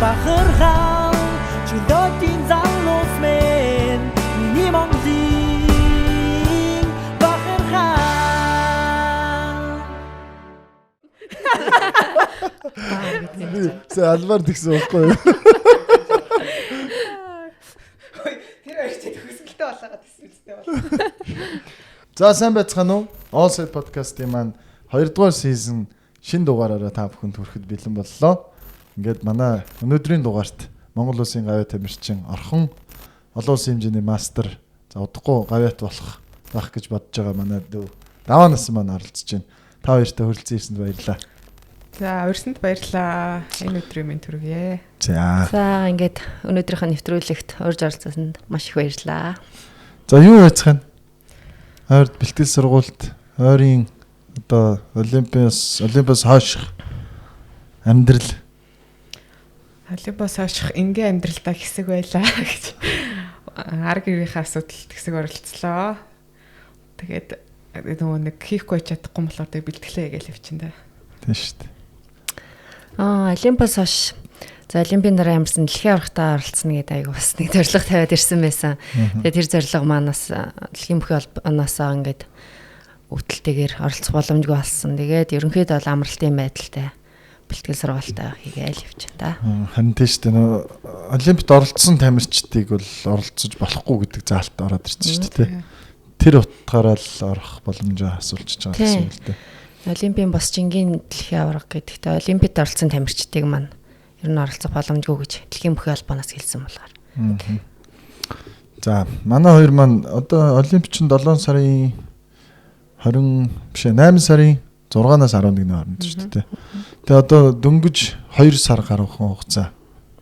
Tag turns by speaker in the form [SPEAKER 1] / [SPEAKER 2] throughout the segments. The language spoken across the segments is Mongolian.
[SPEAKER 1] бахархаа чөлөөтийн залуус мэн миний Монголын бахархаа.
[SPEAKER 2] Албаар тэгсэн байхгүй юу?
[SPEAKER 3] Тэр очиж төгсгөлтэй болоод гэсэн үстэй бол.
[SPEAKER 2] За сайн байцгаана уу? All Set podcast-ийн маань 2 дугаар season шинэ дугаараараа та бүхэнд хүрэхэд бэлэн боллоо. Ингээд манай өнөөдрийн дугаарт Монгол Улсын гавьяа тамирчин орхон олон улсын хэмжээний мастер за удахгүй гавьяат болох байх гэж бодож байгаа манай дүү даваа насан маань оролцож байна. Та хоёртай хүрэлцэн ирсэнд баярлалаа.
[SPEAKER 3] За урьсанд баярлалаа. Энэ өдрийн минь төргийе.
[SPEAKER 2] За
[SPEAKER 4] ингээд өнөөдрийнхөө нэвтрүүлэгт урьж оролцсонд маш их баярлалаа.
[SPEAKER 2] За юу яцхан? Ойрд бэлтгэл сургуульд ойрын одоо Олимпиас хойших амьдрал
[SPEAKER 3] Олимпиас хойших энгийн амьдралдаа хэсэг байлаа гэж арга гэрийнхээ асуудалд хэсэг оролцлоо. Тэгээд нөгөө нэг хийхгүй чадахгүй болохоор тэг бэлтгэлээ гэж явчихсан да.
[SPEAKER 2] Тийм шүү дээ.
[SPEAKER 4] Олимпиас хойш за Олимпийн дараа ямарсан дэлхийн аврагтаа оролцсон гэдэг айгу бас нэг зорилго тавиад ирсэн байсан. Тэгээд тэр зорилго манаас дэлхийн бүхий холбооноосоо ингээд өвдөлтэйгээр оролцох боломжгүй болсон. Тэгээд ерөнхийдөө бол амралтын байдалтай бэлтгэл сургалтаа хийгээл явчихсан та.
[SPEAKER 2] Харин тийм шүү дээ. Олимпиад оролцсон тамирчдыг бол оролцож болохгүй гэдэг заалт ороод ирсэн шүү дээ. Тэр утгаараа л орох боломжоо асуулж байгаа гэсэн үг л дээ.
[SPEAKER 4] Олимпийн бос жингийн дэлхийн авраг гэдэгтээ Олимпиад оролцсон тамирчдыг маань ер нь оролцох боломжгүй гэж дэлхийн бүхий холбооноос хэлсэн болохоор.
[SPEAKER 2] За манай хоёр маань одоо Олимпич 7 сарын 8 сарын 6-наас 11-ний хооронд шүү дээ. Тэгээ одоо дөнгөж 2 сар гаруй хугацаа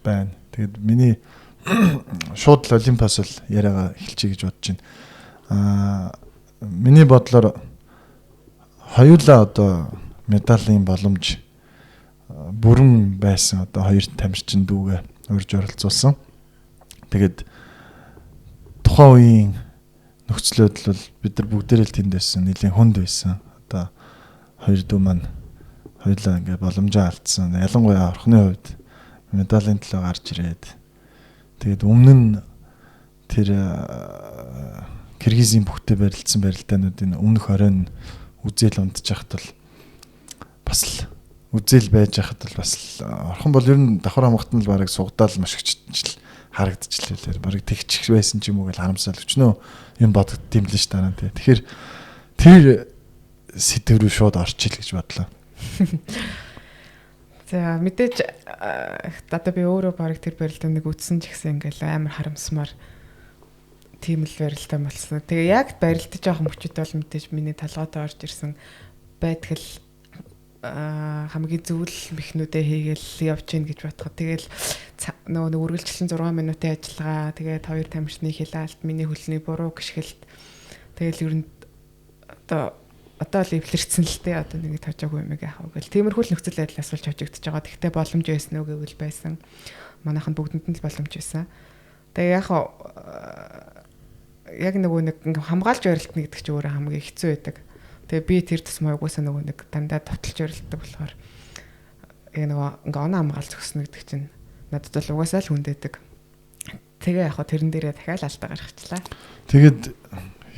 [SPEAKER 2] байна. Тэгээд миний шууд л Олимпиас л яриагаа эхэлчихье гэж бодож байна. Миний бодлоор хоёулаа одоо медалийн боломж бүрэн байсан одоо хоёр тамирчин дүүгээ урьж оролцуулсан. Тэгээд тухайн үеийн нөхцөл байдал бол бид нар бүгдээрээ л тэнд байсан, нэлийн хүнд байсан. Одоо хоёр дүү маань хоёулаа ингээ боломжоо алдсан. Ялангуяа орхны хувьд медалийн төлөө гарч ирээд тэгээд өмнө нь тэр Киргизийн бүхтэй барилдсан барилдаануудын өмнөх оройн үзэл унтжахад бол бас л үзэл байж хахад бол бас орхон бол ер нь давхар хамгаалтан л барыг сугдаал маш хчил харагдчихлээ. Барыг тэгчих байсан ч юм уу гэж харамсал өчнөө юм бодогдсон юм л ш дараа нь. Тэгэхээр тэр сэдв рүү шууд орчих гэж бодлоо.
[SPEAKER 3] За мэдээж одоо би өөрөө барыг тэр барилдааныг үзсэн ч гэсэн ингээл амар харамсмаар тийм л барилдаан болсон. Тэгээ яг барилдаж байгаа хүмүүст бол мэдээж миний талгаатай орж ирсэн байдгал хамгийн зөвл мехнүүдээ хийгээл явж гин гэж бодоход тэгэл нөгөө үргэлжлэн 6 минутын ажиллагаа тэгээд хоёр тамирчны хилаалт миний хөлний буруу гიშгэлт тэгэл ер нь одоо л эвлэрсэн л дээ одоо нэг тожоогүй юм яах вэ гэл тиймэрхүү л нөхцөл байдал асуулж хожигдож байгаа. Тэгтээ боломж байсан уу гэвэл байсан. Манайхан бүгдэнд нь л боломж байсан. Тэгээ яг нөгөө нэг хамгаалж барилтна гэдэг чинь өөрөө хамгийн хэцүү байдаг. Тэгээ би тэр тусмаа угаасаа нөгөө нэг дандаа товтолж барилддаг болохоор нөгөө оноо хамгаалж өгснө гэдэг чинь надад бол угаасаа л хүндээдэг. Тэгээ яг тэрэн дээрээ дахиад алдаа гаргачлаа.
[SPEAKER 2] Тэгээд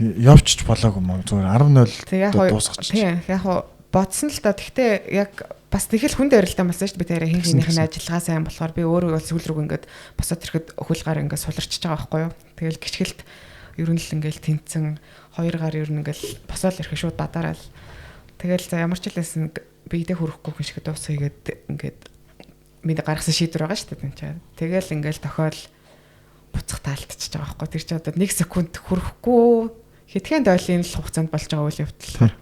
[SPEAKER 2] явчих болоогүй мөн зүгээр 10-0 дуусгачих.
[SPEAKER 3] Тийм яг бодсон л та. Гэхдээ яг бас нэг л хүн дээрэлтэй болсон шүү дээ. Би тэрэ хинхнийх нь ажиллагаа сайн болохоор би өөрөө бол сүүл рүү ингээд босоод ирэхэд хөлгаар ингээд суларчж байгаа байхгүй юу. Тэгэл гიშгэлт ер нь л ингээл тэнцэн 2 гар ер нь ингээл босоод ирэхэд шууд бадараад тэгэл за ямар ч хэлсэн биедээ хүрэхгүй хүн шиг дуус хийгээд ингээд миний гаргасан шийдвэр байгаа шүү дээ. Тэгэл ингээл тохиол буцах таалтчихж байгаа байхгүй. Тэр чи одоо 1 секунд хүрэхгүй хэдхэн дойлын л хугацаанд болж байгаа үйл явдал.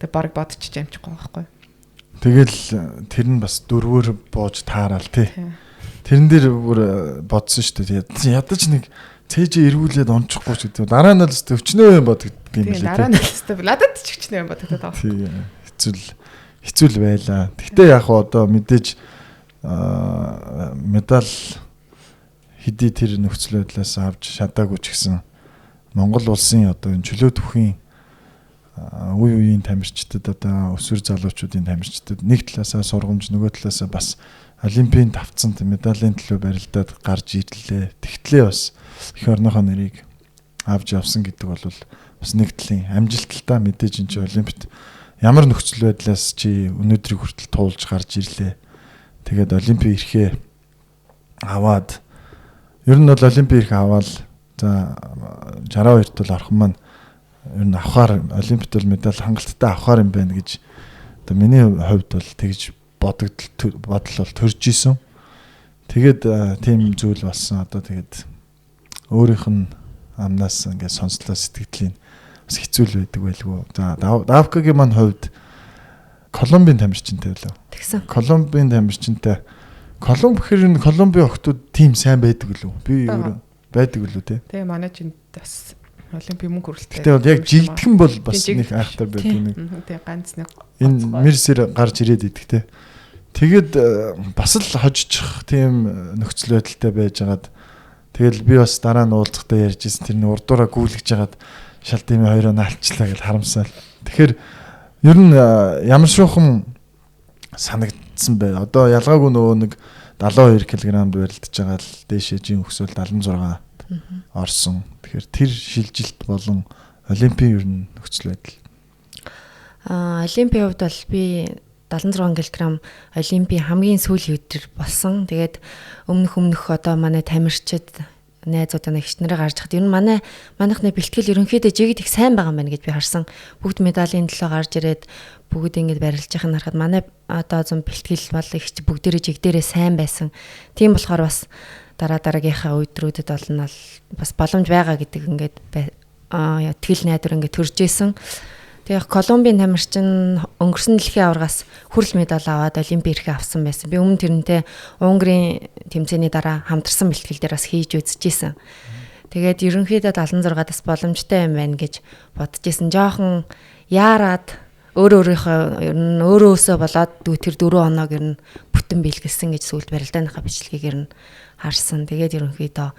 [SPEAKER 3] Тэгээ баг бодчих амжихгүй байхгүй.
[SPEAKER 2] Тэгэл тэр нь бас дөрвөөр бууж таараал тий. Тэрэн дээр бүр бодсон шүү дээ. Ядаж нэг цээжээ эргүүлээд ончихгүй ч гэдэг. Дараа нь л өстө өвчнөө юм бодогддог юм лээ.
[SPEAKER 3] Дараа нь л өстө надад ч өвчнөө юм бодогдоод байгаа.
[SPEAKER 2] Тий. Хэцүү байлаа. Гэхдээ яг одоо мэдээж медаль хэдий тэр нөхцөл байдлаас авч шатаагүй ч гэсэн Монгол улсын одоо энэ чөлөөт бүхийн үе үеийн тамирчдад одоо өсвөр залуучуудын тамирчдад нэг талаасаа сургамж нөгөө талаасаа бас олимпийн давцанд медалийн төлөө барилдаад гарч ирлээ. Тэгтлээ бас эх орныхоо нэрийг авч явсан гэдэг бол бас нэг талын амжилттай мэдээж энэ олимпиад ямар нөхцөл байдлаас чи өнөөдрийг хүртэл туулж гарч ирлээ. Тэгээд олимпийн эрхээ аваад ер нь бол олимпийн эрх аваад за 62-т бол орхон маань ер нь авахар олимпиад бол медаль хангалттай авахар юм байна гэж одоо миний хувьд бол тэгж бодол бол төрж исэн. Тэгээд тийм зүйл болсон. Одоо тэгээд өөрийнх нь амнаас ингээд сонслоо сэтгэлийн бас хэцүү л байдаг байлгүй. За Давкагийн маань хувьд Колумбийн тамирчинтай байлаа.
[SPEAKER 4] Тэгсэн.
[SPEAKER 2] Колумбийн тамирчинтай Колумб гэхэр энэ Колумбийн охтууд тийм сайн байдаг лүү? Би өөрөө байдаг лүү те.
[SPEAKER 3] Тэгээ манай чинь бас олимпийн мөнгө хүрэлттэй.
[SPEAKER 2] Тэгтээ бол яг жигдхэн бол бас нэг айхтар байдаг нэг.
[SPEAKER 3] Тэгээ ганц нэг
[SPEAKER 2] Энэ мерсэр гарч ирээд идэх те. Тэгэд бас л хожчих тийм нөхцөл байдалтай байжгаад тэгэл би бас дараа нь уулзахдаа ярьж ирсэн тэрний урдуура гүйлгэж жагаад шал дэмий хоёроо наалчлаа гэж харамсаал. Тэгэхээр ер нь ямар шуухан санагдсан бай. Одоо ялгаагүй нөгөө нэг 72 кг-д барилдаж байгаа л дээшээ жин өксөл 76 орсон. Тэгэхээр тэр шилжилт болон олимпийн ер нь нөхцөл байдал.
[SPEAKER 4] Олимпийн хувьд бол би 76 кг олимпийн хамгийн сүүлийн өдөр болсон. Тэгээд өмнөх одоо манай тамирчид найзуудаа нэгчнэрээ гарч хад ер нь манайхны бэлтгэл ерөнхийдөө жигд их сайн байгаа юм байна гэж би харсан. Бүгд медалийн төлөө гарч ирээд бүгд ингэж барилж яхах нь харахад манай одоо зам бэлтгэл бол их бүгдээрээ жигдэрээ сайн байсан. Тийм болохоор бас дараагийнхаа өдрүүдэд болно л бас боломж байгаа гэдэг ингээд тэгэл найдвар ингээд төрж исэн. Тэгээ Колумбийн тамирчин өнгөрсөн дэлхийн аваргаас хүрэл медаль аваад олимпийн эрхээ авсан байсан. Би өмнө тэрнтэй Унгарын тэмцээний дараа хамтарсан бэлтгэл дээр бас хийж үзчихсэн. Тэгээд ерөнхийдөө 76-аас боломжтой юм байна гэж бодчихсэн. Жохон яарад өөрөөсөө болоод тэр 4 хоног ер нь бүтэн бэлгэлсэн гэж сүүлд барилдааныхаа бичлэгийг ер нь харсан. Тэгээд ерөнхийдөө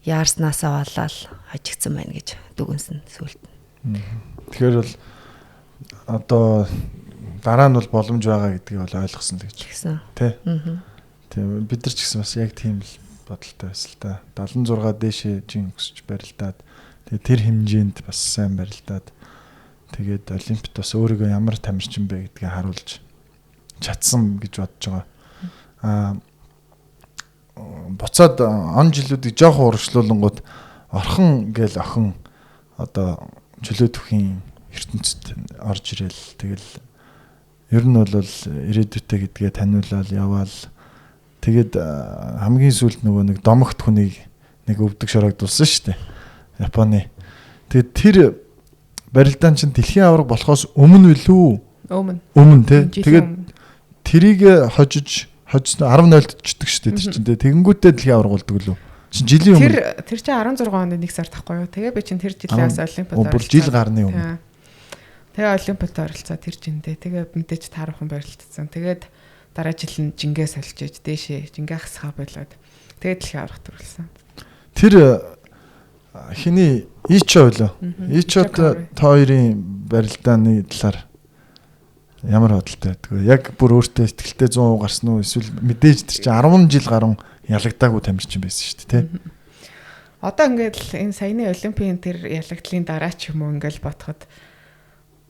[SPEAKER 4] яарснаасаа болоод хожигдсан байна гэж дүгнсэн сүүлд.
[SPEAKER 2] Тэгэхээр бол одоо дараа нь бол боломж байгаа гэдгийг бол ойлгосон л гэж
[SPEAKER 4] байна.
[SPEAKER 2] Тэ. Тийм бид нар ч гэсэн бас яг тийм л бодолтой байсан л та. 76 дээшээ жин өсөж барилдаад тэгээ тэр хэмжээнд бас сайн барилдаад тэгээд олимпиад бас өөрийгөө ямар тамирчин бэ гэдгийг харуулж чадсан гэж бодож байгаа. Буцаад он жилүүдийг жоохон урагшлуулангууд орхон гээл охин одоо чөлөөтөхийн ертөнцид орж ирэл тэгэл ер нь бол ирээдүйтэй гэдгээ таниулаад яваал тэгээд хамгийн сүүлд нөгөө нэг домогт хүнийг нэг өвдөг шорогдулсан шүү дээ Японы. Тэгээд тэр барилдаан чинь дэлхийн аварга болохоос өмнө билүү? Өмнө тий. Тэгээд тэрийг хожиж 10-0-д чддаг шүү дээ чинь тий. Тэгэнгүүтээ дэлхийн аварга болдог лөө. Жилийн өмнө
[SPEAKER 3] тэр чинь 16 оны 1 сар тахгүй юу? Тэгээ би чинь тэр жилээс олимпиад
[SPEAKER 2] оролцсон. Жил гарны өмнө.
[SPEAKER 3] Тэгээ олимпиад оролцоо тэр жиндээ. Тэгээ мэдээж таархан барилдсан. Тэгээд дараа жил нь жингээ солж ээж дээшээ жингээ хасхаа болоод тэгээд дэлхийн аварга төрүүлсэн.
[SPEAKER 2] Тэр хиний Ичо лөө. Ичот та хоёрын барилдааны талаар ямар бодолтой байдаг вэ? Яг бүр өөртөө ихтгэлтэй 100% гарсан уу? Эсвэл мэдээж тэр чинь 10 жил гарan ялагдаагүй тамирчин байсан шүү дээ, тий.
[SPEAKER 3] Одоо ингээд л энэ саяны олимпийн тэр ялагдлын дараа ч юм уу ингээд бодоход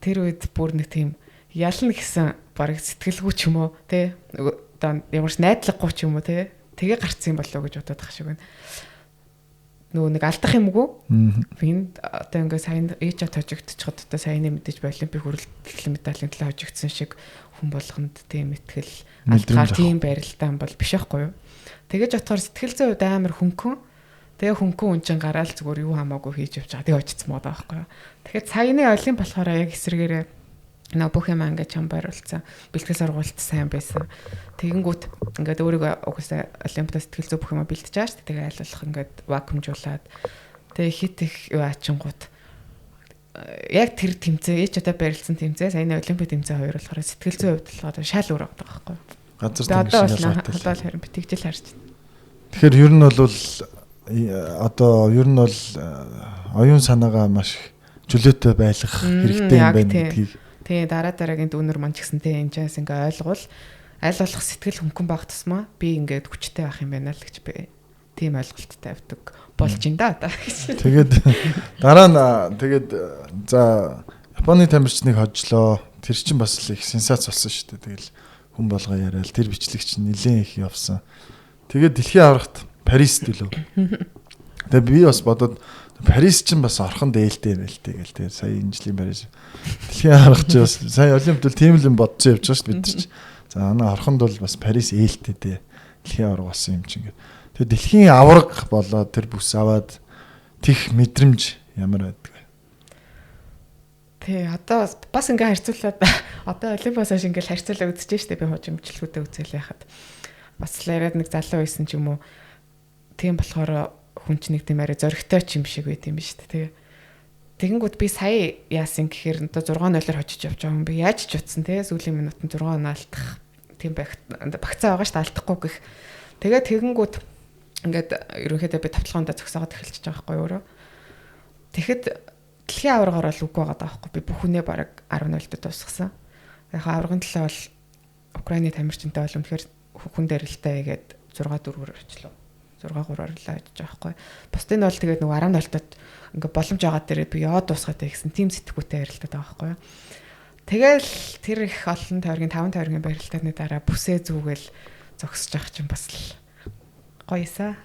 [SPEAKER 3] тэр үед бүр нэг тийм ялна гэсэн бараг сэтгэлгүй ч юм уу, тий. Одоо ямар ч найдлаггүй ч юм уу, тий. Тэгээ гарцсан болоо гэж бодоод тах шиг байна. Нөгөө нэг алдах юмгүй. Энд одоо ингээд сайн ээж хожигдчиход одоо саяны мэдээж олимпийн хүрээлт медалийн төлөө хожигдсан шиг хүн болгонд тийм итгэл алдгаар тийм барилдаан бол биш байхгүй юу? Тэгэж бодохоор сэтгэл зүйн хувьд амар хөнгөн. Тэгээ хөнгөн үнчин гараал зүгээр юу хамаагүй хийж явж байгаа. Тэгээ очицсан мод байхгүй юу? Тэгэхээр саяны олимп болохоор яг эсрэгээрээ нөө бүх юм ингээд чамбар болсон. Бэлтгэл сургуульд сайн байсан. Тэгэнгүүт ингээд өөрийгөө угсаа олимпиад сэтгэл зүй бүх юм бэлтэж байгаа шүү дээ. Тэгээ айлуулах ингээд вакуумжуулаад тэгээ хит их юу ачингууд яг тэр тэмцээ ээч одоо барилдсан тэмцээ саяны олимпиад тэмцээ хоёр болохоор сэтгэл зүйн хувьд болохоор шал өөр байгаа байхгүй юу?
[SPEAKER 2] Газар тэнгис ялгаатай.
[SPEAKER 3] Одоо харин би тэгжэл харж байна.
[SPEAKER 2] Тэгэхээр ер нь бол одоо ер нь бол оюун санаагаа маш чөлөөтэй байлгах хэрэгтэй юм байна гэдгийг.
[SPEAKER 3] Тэгээ дараагийн дүүнер маань ч гэсэнтэй энэчээс ингээ ойлгуул аль болох сэтгэл хөнгөн байх тусмаа би ингээд хүчтэй байх юм байна л гэж би тийм ойлголттой авдаг болж ин да одоо.
[SPEAKER 2] Тэгээд дараа нь тэгээд за Японы тамирчныг хожлоо. Тэр чинь бас их сенсац болсон шүү дээ. Тэгэл хүн болгоо яриад тэр бичлэг чинь нэлээд их явсан. Тэгээд дэлхийн аврагт Парист үлээ. Тэгээд би бас бодоод Парис чинь бас орхон дээлтэй байлтэй гэл. Тэгээд сая энэ жилийн Парис дэлхийн аврагч бас сая Олимпиад бол тийм л юм бодсон явж байгаа шүү дээ бид нар чинь. За манай орхонд бол бас Парис ээлтэй дээ. Дэлхийн авраг болсон юм чинь. Тэгээд дэлхийн авраг болоод тэр бүс аваад тих мэдрэмж ямар байдаг.
[SPEAKER 3] Тий, одоо бас ингээ харьцуулаад одоо Олимпиас хойш ингээ харьцуулаад үзэж штэ би хожимчлгүүдэд үзэл яхад бас л яриад нэг залуу байсан ч юм уу. Тийм болохоор хүн ч нэг тийм арай зөрөгтэй ч юм шиг байт юм штэ. Тэгээ тэгэнгүүт би сая яасан гэхээр одоо 6-0-оор хожиж явж байгаа юм би яаж ч утсан те сүүлийн минутанд 6-0 алдах тийм багцаа байгаа штэ алдахгүй гэх. Тэгээ тэгэнгүүт ингээд ерөнхийдөө би тавталгаандаа зөксөөгд эхэлчихэж байгаа байхгүй өөрөө. Тэгэхэд дэлхийн аврагаар бол үгүй байгаа даахгүй би бүхнээ бараг 10-0-д дуусгасан. Яхаа аврагын төлөө бол Украины тамирчинтай бол үнэхээр хүн дээрэлтэй игээд 6-4-өр очлоо. 6-3-аар л ажиллаж байгаа байхгүй. Бусдын бол тэгээд нөгөө 10-0-д ингээ боломж байгаа дээрээ би яа дуусгаад гэсэн тийм сэтгүүтэй ярилтаад байгаа байхгүй. Тэгэл тэр их олон тойргийн 5 тойргийн барилтааны дараа бүсээ зүгэл зогсож байгаа чинь бас л гоёсаа.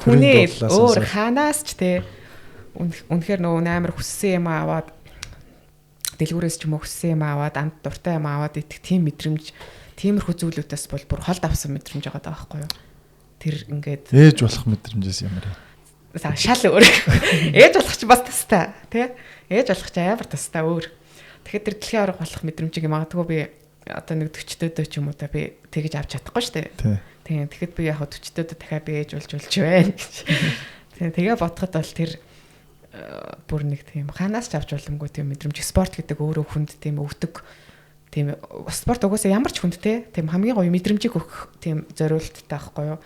[SPEAKER 3] Хүний өөр ханаас ч те үнэхээр нөгөө амар хүссэн юм аваад дэлгүүрээс ч юм уу хүссэн юм аваад амт дуртай юм аваад идэх тийм мэдрэмж тиймэрхүү зүйлүүдээс бол бүр холд авсан мэдрэмж байгаа даа байхгүй юу. Тэр ингээд
[SPEAKER 2] ээж болох мэдрэмжээс ямар вэ?
[SPEAKER 3] За шал өөр. Ээж болох ч бас тастай тий. Ээж болох ч амар тастай өөр. Тэгэхээр тэр дэлхийн авраг болох мэдрэмжийг магадгүй би одоо нэг 40-д ч юм уу та би тэгж авч чадахгүй шүү дээ. Тийм. Тэгэхэд би яг 40-д дахиад би ээж болж байна гэж. Тэгээ бодоход бол тэр бүр нэг тийм ханаас ч авч боломгүй тийм мэдрэмж спорт гэдэг өөрөө хүнд тийм өвдөг тийм спорт угаасаа ямар ч хүнд тийм хамгийн гоё мэдрэмжийг өгөх тийм зориулттай байхгүй юу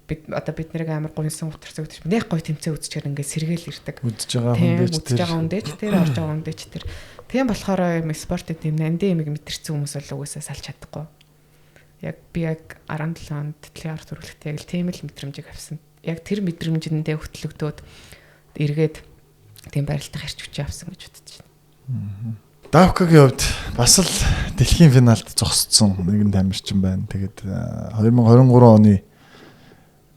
[SPEAKER 3] бид одоо бид нэрийг амар гойсон утарцаг гэж нэг гоё тэмцээ үзчихээр ингээд сэргээл ирдэг
[SPEAKER 2] үзэж байгаа
[SPEAKER 3] хүндэж тэр орж байгаа хүндэж тэр тийм болохоор спортын тийм нандин юм мэдэрсэн хүмүүс бол угаасаа салж чадахгүй яг би яг 17 онд дэлхийн арга төрөлхтөө яг л тийм л мэдрэмжийг авсан яг тэр мэдрэмжиндээ хөтлөгдөөд эргээд тийм барилдах хэрч хүч авсан гэж бодож байна.
[SPEAKER 2] Давкагийн хувьд бас л дэлхийн финалд зогссон нэгэн тамирчин байна. Тэгээд 2023 оны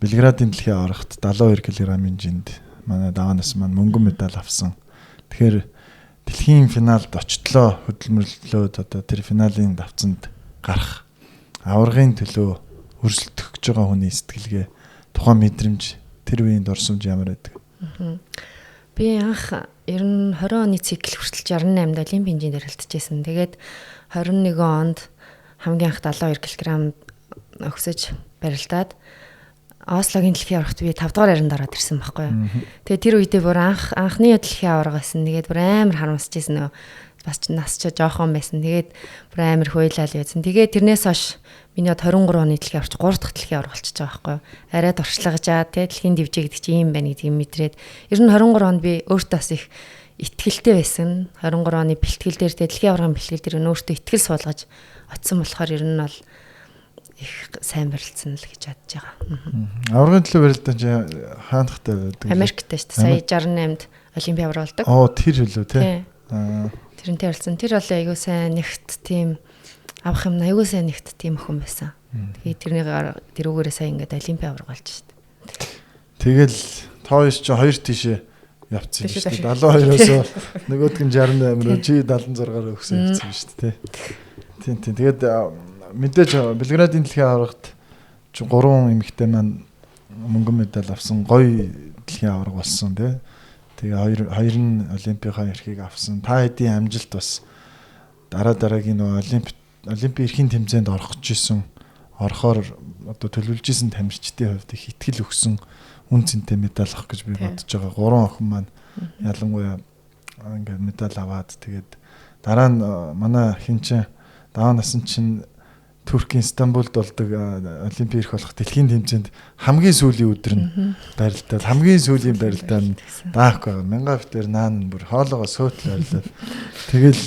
[SPEAKER 2] Белградын дэлхийн аврагт 72 кг-ийн жинд манай даваанаас маань мөнгөн медаль авсан. Тэгэхээр дэлхийн финалд очтлоо хөдөлмөрлөлөөд одоо тэр финалийн давцанд гарах аврагын төлөө өрсөлдөх гэж байгаа хүний сэтгэлгээ тухайн мэдрэмж тэр үеийн дурсамж ямар байдаг?
[SPEAKER 4] Би анх ер нь 20 оны цикл хүртэл 68-д Олимпийн хэмжээнд ярилцчихсэн. Тэгээд 21 онд хамгийн анх 72 кг өксөж барилдаад Ослогийн дэлхийн аврагт би 5 дугаар яран дараад ирсэн байхгүй юу. Тэгээд тэр үедээ бүр анхны дэлхийн авраг байсан. Тэгээд бүр амар харамсчихсэн нөө. Бас ч нас ч жоохон байсан. Тэгээд бүр амар хуйлал байсан. Тэгээд тэрнээс хойш миний 23 оны дэлхийн аврагч 3 дахь дэлхийн авраг болчихж байгаа байхгүй юу. Арай дуршлагажаа тэгээд дэлхийн дивжээ гэдэг чинь юм байна гэдгийг мэдрээд ер нь 23 онд би өөртөө бас их итгэлтэй байсан. 23 оны бэлтгэл дээр тэгээд дэлхийн аврагын бэлтгэл дээр өөртөө итгэл суулгаж очисон болохоор ер нь бол их сайн барилдсан л гэж бодож байгаа.
[SPEAKER 2] Аврагын төлөө барилдсан чи хаанахтай байдаг?
[SPEAKER 4] Америктэй шүү дээ. Сая 68-д Олимпийн авраг болдог.
[SPEAKER 2] Тэр хөлөө тий.
[SPEAKER 4] Тэрнтэй барилдсан. Тэр бол айгүй сайн нэгт тийм авах юм айгүй сайн нэгт тийм охин байсан. Тэгээд тэрүүгээрээ сая ингээд Олимпийн авраг болж шүү дээ.
[SPEAKER 2] Тэгэл тооёс чи хоёр тийшээ явцсан шүү дээ. 72-оос нөгөөдг нь 68 чи 76-аар өгсөн явцсан шүү дээ. Тийм. Тэгээд мэдээж Белградын дэлхийн аврагт 3 эмэгтэй маань мөнгөн медаль авсан гоё дэлхийн авраг болсон тий. Тэгээ хоёр нь Олимпийнхаа эрхийг авсан. Та хэдийн амжилт бас дараагийн нөгөө Олимпийн эрхийн тэмцээнд орох гэжсэн орохоор одоо төлөвлөж исэн тамирчдын хувьд их ихтгэл өгсөн үн цэнтэй медаль авах гэж би бодож байгаа. 3 охин маань ялангуяа ингээд медаль аваад тэгээд дараа нь манай хин чин даваа насан чинь Туркийн Стамбулд болдог олимпийн ирэх болох дэлхийн тэмцээнд хамгийн сүүлийн өдөр нь барилдаад хамгийн сүүлийн барилдаа нь даах байгаа. Мянгав дээр наан бүр хоолоогоо сөөтл барилдаад тэгэл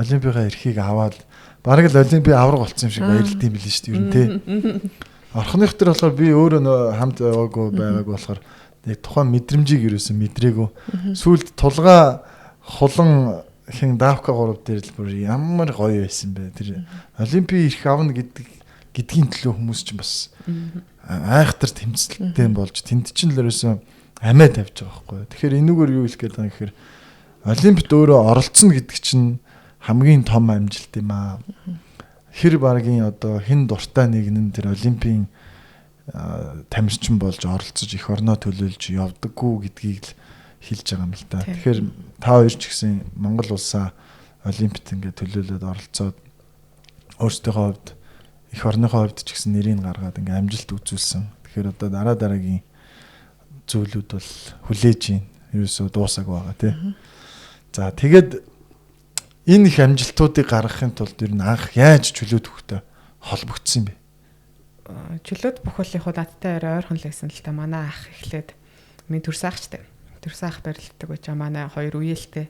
[SPEAKER 2] олимпийнхаа эрхийг аваад бараг л олимпийн авраг болсон юм шиг баярлт юм билээ шүү дээ. Ер нь тий. Орхоных төр болохоор би өөрөө нөө хамт яваагүй байгааг болохоор яг тухайн мэдрэмжийг юусэн мэдрээгүй. Сүүлд тулгаа хулан хин давка 3 дээр л бүр ямар гоё байсан бэ. Тэр олимпийн ирэх авна гэдгийн төлөө хүмүүс ч бас айхтар тэмцэлтэй болж тэнд чинь л ерөөсөн амиа тавьж байгаа байхгүй. Тэгэхээр энүүгээр юу хэлэх гээд байгаа гэхээр олимпиад өөрөө оролцсон гэдэг чинь хамгийн том амжилт юм аа. Хэр багийн одоо хэн дуртай нэгэн тэр олимпийн тамирчин болж оролцож эх орноо төлөөлж явдаггүй гэдгийг л хэлж байгаа юм л та. Тэгэхээр та хоёр ч гэсэн Монгол улсаа олимпиад ингээд төлөөлөд оролцоод өөрсдийнхөө хувьд эх орныхоо хувьд ч гэсэн нэрийг гаргаад ингээд амжилт үзүүлсэн. Тэгэхээр одоо дараагийн зүйлүүд бол хүлээж ийн ерөөсөө дуусаагүй байгаа тий. За тэгээд энэ их амжилтуудыг гаргахын тулд ер нь анх яаж чөлөөт хөхтэй холбогдсон юм бэ?
[SPEAKER 3] Чөлөөт бүхэл яг надтай ойрхон л байсан л та. Манай ах эхлээд минь төрсаагчтай. Төрсаах барилддаг байж манай хоёр үеэлтэй.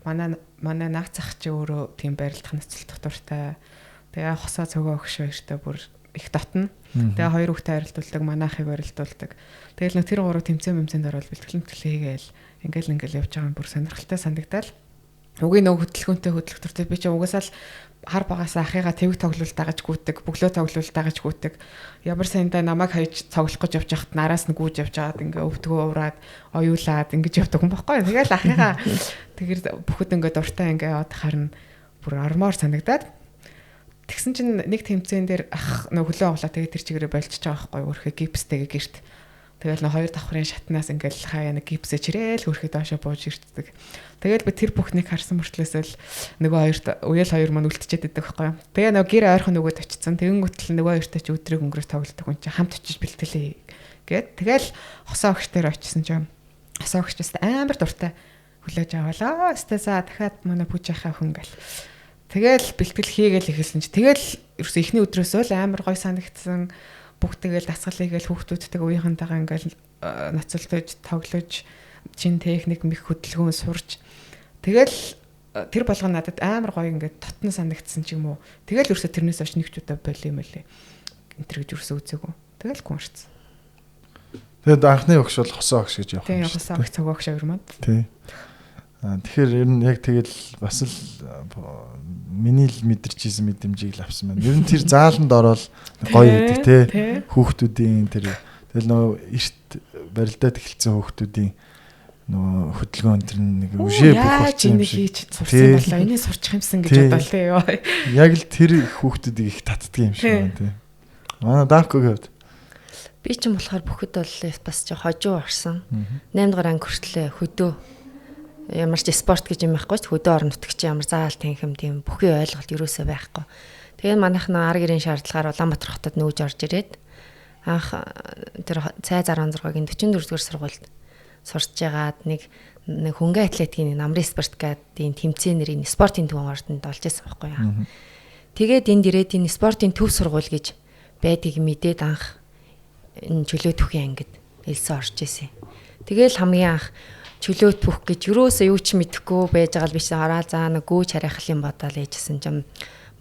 [SPEAKER 3] Манай наац ах чи өөрөө тийм барилдах нөхцөл доктортай. Тэгээ хосоо цогоо өгш хоёртой бүр их дотно. Тэгээ хоёр хүүхдээ арилдуулдаг, манай ахыг арилдуулдаг. Тэгэл нөө тэр гурав тэмцээнд ороод бэлтгэл хийгээл ингээл явж байгаа юм бүр сонирхолтой санагдал. Угийн нөгөө хөдөлгөөнтэй би чинь угаасаа л хар багасаа ахыгаа твэг тоглолт дагаж гүйтдэг, бөглөө тоглолт дагаж гүйтдэг. Ямар саяндаа намайг хаяж цоглох гэж явж хахад нараас нь гүйж явж байгаад ингээ өвдгөө ураад, оюулаад ингэж явдаг юм баггүй. Тэгэл ахыгаа тэгэр бүхэд ингээ дуртай ингээ яваад харна бүр ормоор санагдаад. Тэгсэн чинь нэг тэмцээн дээр ах нөгөө хөлөө оглоо тэгээ тэр чигээрээ болчихж байгаа байхгүй өөрхөө гипстэйгээ гэрт. Тэгэл нөө хоёр давхрын шатнаас ингээл хаяа нэг гипсээ чирээл хөрхөд доошо бууж иртдэг. Тэгэл би тэр бүхнийг харсан мөртлөөсөө л нөгөө хоёрт уяал хоёр маань үлдчихэд байдаг байхгүй. Тэгээ нөгөө гэр ойрхон нөгөөд очицсан. Тэгэн гүтэл нөгөө хоёртой ч өдрийг өнгөрөөс тоглолдог хүн чинь хамт очиж бэлтгэлээ гэд. Тэгэл хосоо огч дээр очисон чинь хосоо огчоос амар дуртай хүлээж аваалаа. Стаса дахиад манай пүүжийнхаа хүн гэл. Тэгэл бэлтгэл хийгээл эхэлсэн чи тэгэл ерөөсөө эхний өдрөөсөө л амар гой санагдсан. Бүгд тэгэл дасгал хийгээл хүүхдүүдтэйгээ үеийнхэнтэйгээ ингээл ноцолдож тоглож чин техник мэх хөдөлгөөн сурч тэгэл тэр болгоо надад амар гоё ингээд дотно санагдсан ч юм уу. Тэгэл ерөөсө тэрнээс хойш нэг ч удаа болио юм лээ. Энтэр гэж ерөөсө үзээгүй. Тэгэл гүншсэн.
[SPEAKER 2] Тэгэд анхны өгш бол хосоо өгш гэж явах юм
[SPEAKER 3] шүү. Тийм хосоо өгч цогоо өгш авирмаа.
[SPEAKER 2] Тий. Тэгэхээр ер нь яг тэгэл бас л миний л мэдэрчсэн мэдрэмжийг л авсан байна. Ер нь тэр зааланд ороод гоё байдаг те. Хүүхдүүдийн тэр тэгэл нөгөө эрт барилдаад эхэлсэн хүүхдүүдийн нөгөө хөдөлгөөн тэр нэг үшээ бүх болсон юм шиг
[SPEAKER 3] хийж сурсан болоо. Энийг сурчих юмсан гэж бодлоо те.
[SPEAKER 2] Яг л тэр хүүхдүүдийг их татдаг юм шиг байна те. Манай Даакогийн хувьд
[SPEAKER 4] би ч юм болохоор бүхэд бол бас ч хожуу орсон. 8 дугаар анги хүртлээ хөдөө ямар ч спорт гэж юм байхгүй ч хөдөө орон нутгч ямар заал тэнхэм тийм бүхий ойлголт юусоо байхгүй. Тэгээд манайхны ар гэрийн шаардлагаар Улаанбаатар хотод нүүж орж ирээд анх тэр цай 16-гийн 44-р сургуульд сурч байгаад нэг хөнгөн атлетикийн намрын спорт гэдэг тэмцээнэрийн спортын төвөн ордонд олж ирсэн байхгүй яа. Тэгээд энд ирээд энэ спортын төв сургууль гэж байдгийг мэдээд анх энэ чөлөөт бүхий ангид элсэн орж исэн. Тэгээл хамгийн анх чөлөөт бүх гэж юусоо юу ч мэдэхгүй байж байгаа л биш ороо заа нэг гүйж харихлын бодоол ээжсэн юм.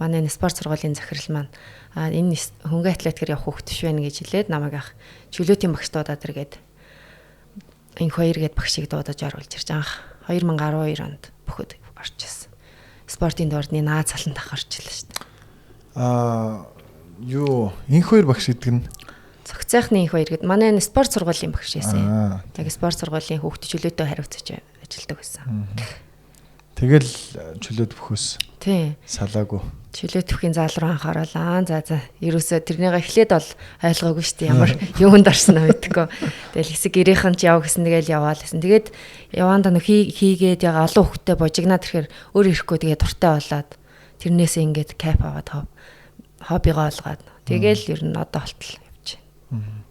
[SPEAKER 4] Манай спорт сургуулийн захирал маань энэ хөнгөн атлетикээр явах хөвгт биш байна гэж хэлээд намайг ах чөлөөтийн багш дуудаад иргээд энэ хоёр гээд багшийг дуудаж оруулж ирж анх 2012 онд бүхэд орж ирсэн. Спортын дордны наад цаланд ах орж ирлээ шүү дээ.
[SPEAKER 2] Юу энэ хоёр багш гэдэг нь
[SPEAKER 4] цогцойхны их хоёр гээд манай спорт сургуулийн багш байсан. Яг спорт сургуулийн хүүхд чөлөөтэй хариуцаж ажилладаг байсан.
[SPEAKER 2] Тэгэл чөлөөт бүхөөс.
[SPEAKER 4] Тий.
[SPEAKER 2] Салаагүй.
[SPEAKER 4] Чөлөөт бүхийн заал руу анхааруулаа. За ерөөсөө тэрнийгээ эхлээд бол ойлгоогүй шүү дээ. Ямар юунд орсноо мэдгүй. Тэгэл хэсэг гэрийнхэн ч яв гэсэн тэгэл яваал гэсэн. Тэгээд яваанда нөх хийгээд яг олон хүүхдтэй божигнаад ирэхээр өөр ирэхгүй тэгээд дуртай болоод тэрнээсээ ингээд кап аваад хоббигоо олгоод тэгэл ер нь одоо болтол.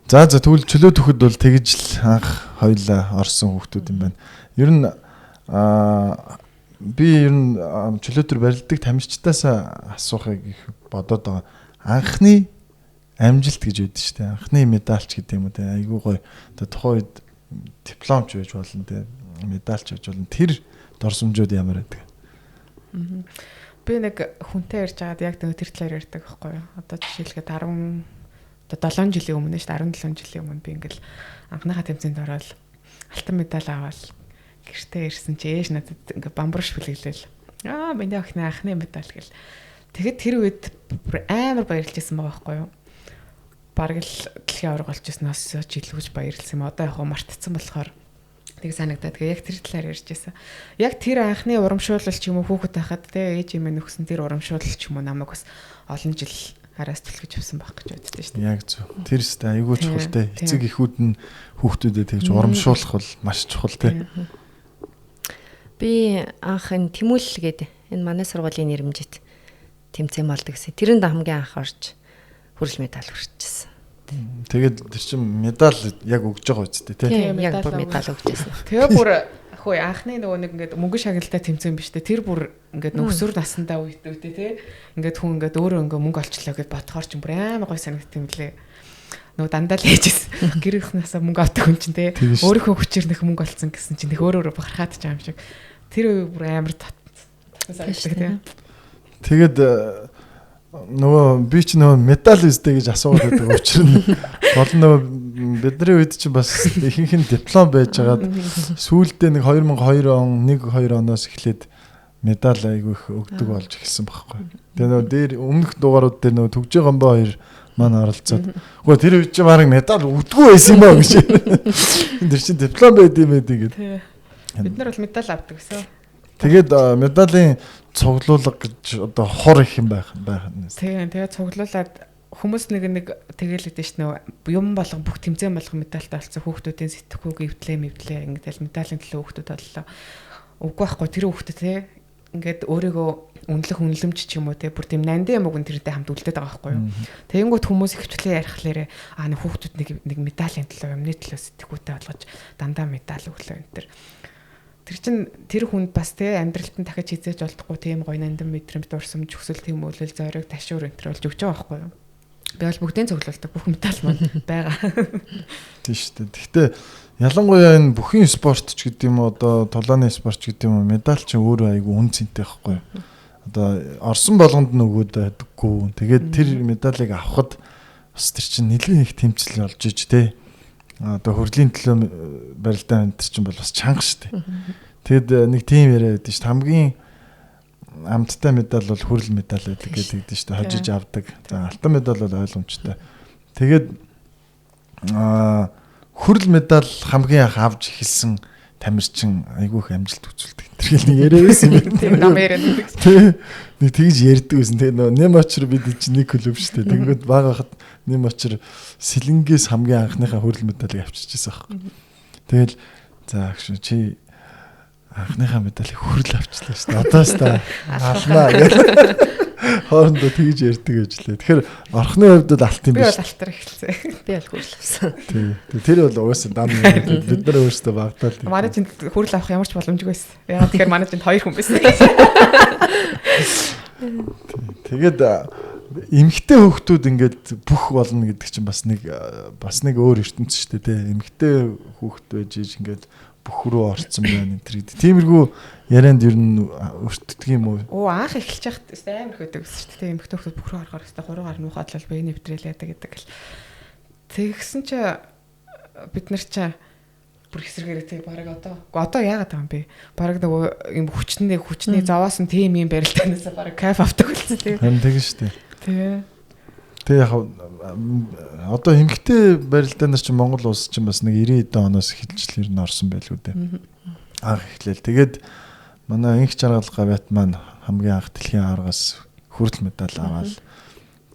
[SPEAKER 2] За тэгвэл чөлөөт бүхэд бол тэгж л анх хоёлаа орсон хүүхдүүд юм байна. Ер нь би ер нь чөлөөтөр барилдаг тамирчтаас асуухыг их бодоод байгаа. анхны амжилт гэж үүдэн шүү дээ. Анхны медальч гэдэг юм уу те. Айгуу гоё. Одоо тухайн үед дипломч байж болно те. Медальч байж болно. Тэр дорсомжууд ямар байдаг.
[SPEAKER 3] Би нэг хүнтэй ярьж байгаад яг тэр талаар ярьдаг байхгүй юу. Одоо жишээлгээд 7 жилийн өмнө шүү дээ. 17 жилийн өмнө би ингээл анхныхаа тэмцээнд ороод алтан медаль аваад гэртээ ирсэн чи ээж надад ингээ бамбарш бүлэглээл. Миний охины анхны медаль гэл. Тэгэхэд тэр үед амар баярлж байсан байгаа байхгүй юу. Бараг л дэлхийн аварга болж ирснээс жилүүж баярлсан юм. Одоо яг мартцсан болохоор тэг санагдаад. Тэгээ яг тэр талаар ярьж байсан. Яг тэр анхны урамшуулал ч юм уу хүүхэд байхад те ээж юм нөхсөн тэр урамшуулал ч юм уу намайг бас олон жил араас түлхэж авсан байх гэж боддоо шүү дээ. Яг
[SPEAKER 2] зөв. Тэр өстэй айгүй чухалтай. Эцэг эхүүд нь хүүхдүүдэд тэгж урамшуулах бол маш чухал те.
[SPEAKER 4] Би анх энэ Тэмүүлэл гэдэг энэ манай сургуулийн нэрмжит тэмцээн болдог гэсэн. Тэрэнд хамгийн анх орж хүрэл медаль хүрчихсэн.
[SPEAKER 2] Тэгээд тэр чинь медаль яг өгж байгаа үстэй
[SPEAKER 4] тийм яг бүр медаль өгчээсэн.
[SPEAKER 3] Тэгээ бүр хөөе анхны нөгөө нэг ингээд мөнгө шагналтай тэмцээн биш үү? Тэр бүр ингээд нөхсөр насандаа үедээ тий ингээд хүн ингээд өөрөө ингээд мөнгө олчлоо гэж бодохоор ч бүр амар гой санагдсан юм лээ. Нөгөө дандаа л ээжсэн. Гэр ихнээсээ мөнгө авдаг хүн чинь тий өөрийнхөө хүчээр нөх мөнгө олцсон гэсэн чинь нөх өөрөө бахархаад ч юм шиг. Тэр үе бүр амар татсан.
[SPEAKER 2] Тэгээд нөгөө би ч нөгөө медаль үстэй гэж асуугаад байдаг учраас болон нөгөө бидний үед чинь бас ихэнх нь диплом байжгаад сүүлдээ нэг 2002 он 1-2 оноос эхлээд медаль айгүй их өгдөг болж эхэлсэн байхгүй. Тэгээ нөгөө дээр өмнөх дугаарууд дээр нөгөө төгжээ гомбо хоёр маань оролцоод үгүй тэр үед чинь баг медаль өгдөггүй байсан юм аа гэж. Тэр чинь диплом байд юм ээ тэгээд.
[SPEAKER 3] Бид нар бол медаль авдаг гэсэн.
[SPEAKER 2] Тэгээд медалийн цуглуулга гэж одоо хор их юм байх.
[SPEAKER 3] Тэгээд цуглуулад хүмүүс нэг тэгэл өгдөө ш нь юм болгон бүх тэмцээн болгон медальтай болсон хүүхдүүдийн сэтгхүүг эвдлээ ингээд медалийн төлөө хүүхдүүд боллоо. Үгүй байхгүй тэр хүүхдүүд те ингээд өөрийгөө үнэлэмж ч юм уу те бүр тийм нандин юм уу тэрнтэй хамт үлдээд байгаа байхгүй юу. Тэгэнгүүт хүмүүс ихвчлээ ярихлаарэ нэг хүүхдүүд нэг медалийн төлөө юмны төлөө сэтгхүүтэй болгож дандаа медаль өглөө энэ төр. Тэр чин тэр хүнд бас те амьдралд нь дахиж хизээж болдохгүй тийм гоё нандин мэдрэмж дурсамж өсөл тийм үйлэл зориг ташуур энэ төр болж өгч байгаа байхгүй юу. Би бол бүгдийн цуглуулдаг бүх медаль маань байгаа.
[SPEAKER 2] Тийм шүү дээ. Гэхдээ ялангуяа энэ бүхний спорт ч гэдэг юм уу одоо толооны спорт ч гэдэг юм уу медаль чинь өөрөө айгүй үн цэнтэй байхгүй юу. Одоо орсон болгонд нь өгөөд байдаггүй. Тэгээд тэр медалийг авахд бас тэр чинь нэлээд их тэмцэл болж иж те. Одоо хөрлийн төлөө барилдаа энэ чинь бол бас чанга шүү дээ. Тэгэд нэг тим яриад байдаг шүү дээ. Хамгийн амттай медаль бол хүрэл медаль байдаг гэдэг шүү дээ. Хожиж авдаг. За алтан медаль бол ойлгомжтой. Тэгээд хүрэл медаль хамгийн анх авч эхэлсэн тамирчин айгүй их амжилт үзүүлдэг. Тэр нэг яриа байсан юм байна.
[SPEAKER 3] Тийм нам яриад.
[SPEAKER 2] Нэг тэгж ярьдаг байсан. Тэгээ нөө нэм очор бид чинь нэг клуб шүү дээ. Тэгэнгүүт баг хахад нэм очор сэлэнгээс хамгийн анхныхаа хүрэл медалийг авчижсэн аахгүй. Тэгэл за агш чи анхныхаа медалийг хүрэл авчлаа шүү дээ. Одоос та алнаа гэх хоорондоо тэгж ярьдаг гэж лээ. Тэгэхээр орхны хувьд л алт юм
[SPEAKER 3] биш. Би бол алтар эхэлсэн.
[SPEAKER 4] Би бол хүрэл авсан.
[SPEAKER 2] Тий. Тэр бол угаасаа дан юм. Бид нар өөрсдөө багтаал.
[SPEAKER 3] Манай чинь хүрэл авах ямар ч боломжгүй байсан. Ягаад тэгэхээр манай чинь 2 хүн байсан.
[SPEAKER 2] Тэгээд эмэгтэй хүүхдүүд ингээд бүх болно гэдэг чинь бас нэг өөр ертөнц шүү дээ тий. Эмэгтэй хүүхд байж ингээд бүх рүү орцсон байна энэ. Тиймэрхүү ярианд ер нь өртдөг юм уу?
[SPEAKER 3] Анх эхэлж яхад амар хөдөг гэсэн шүү дээ. Эмэгтэй хүүхд бүх рүү орохоор өстой 3 гар нуухад л бие нэвтрэл яадаг гэдэг л. Тэгсэн чи бид нар чи бүр хэсэргээрээ тэг бараг одоо яагаад байгаа юм бэ? Бараг нөгөө юм хүчний зовоос нь тийм юм барилтаанаас бараг кайф авдаг болсон тийм.
[SPEAKER 2] Харин тэг шүү дээ.
[SPEAKER 3] Тэг
[SPEAKER 2] яг одоо эмэгтэй барилдаанаас чи Монгол улс чинь бас нэг 90 эдэн оноос эхэлж ер нь орсон байлгүй дээ. Анх эхлээл. Тэгээд манай инх жаргал гавьят маань хамгийн анх дэлхийн аваргаас хүрэл медаль аваад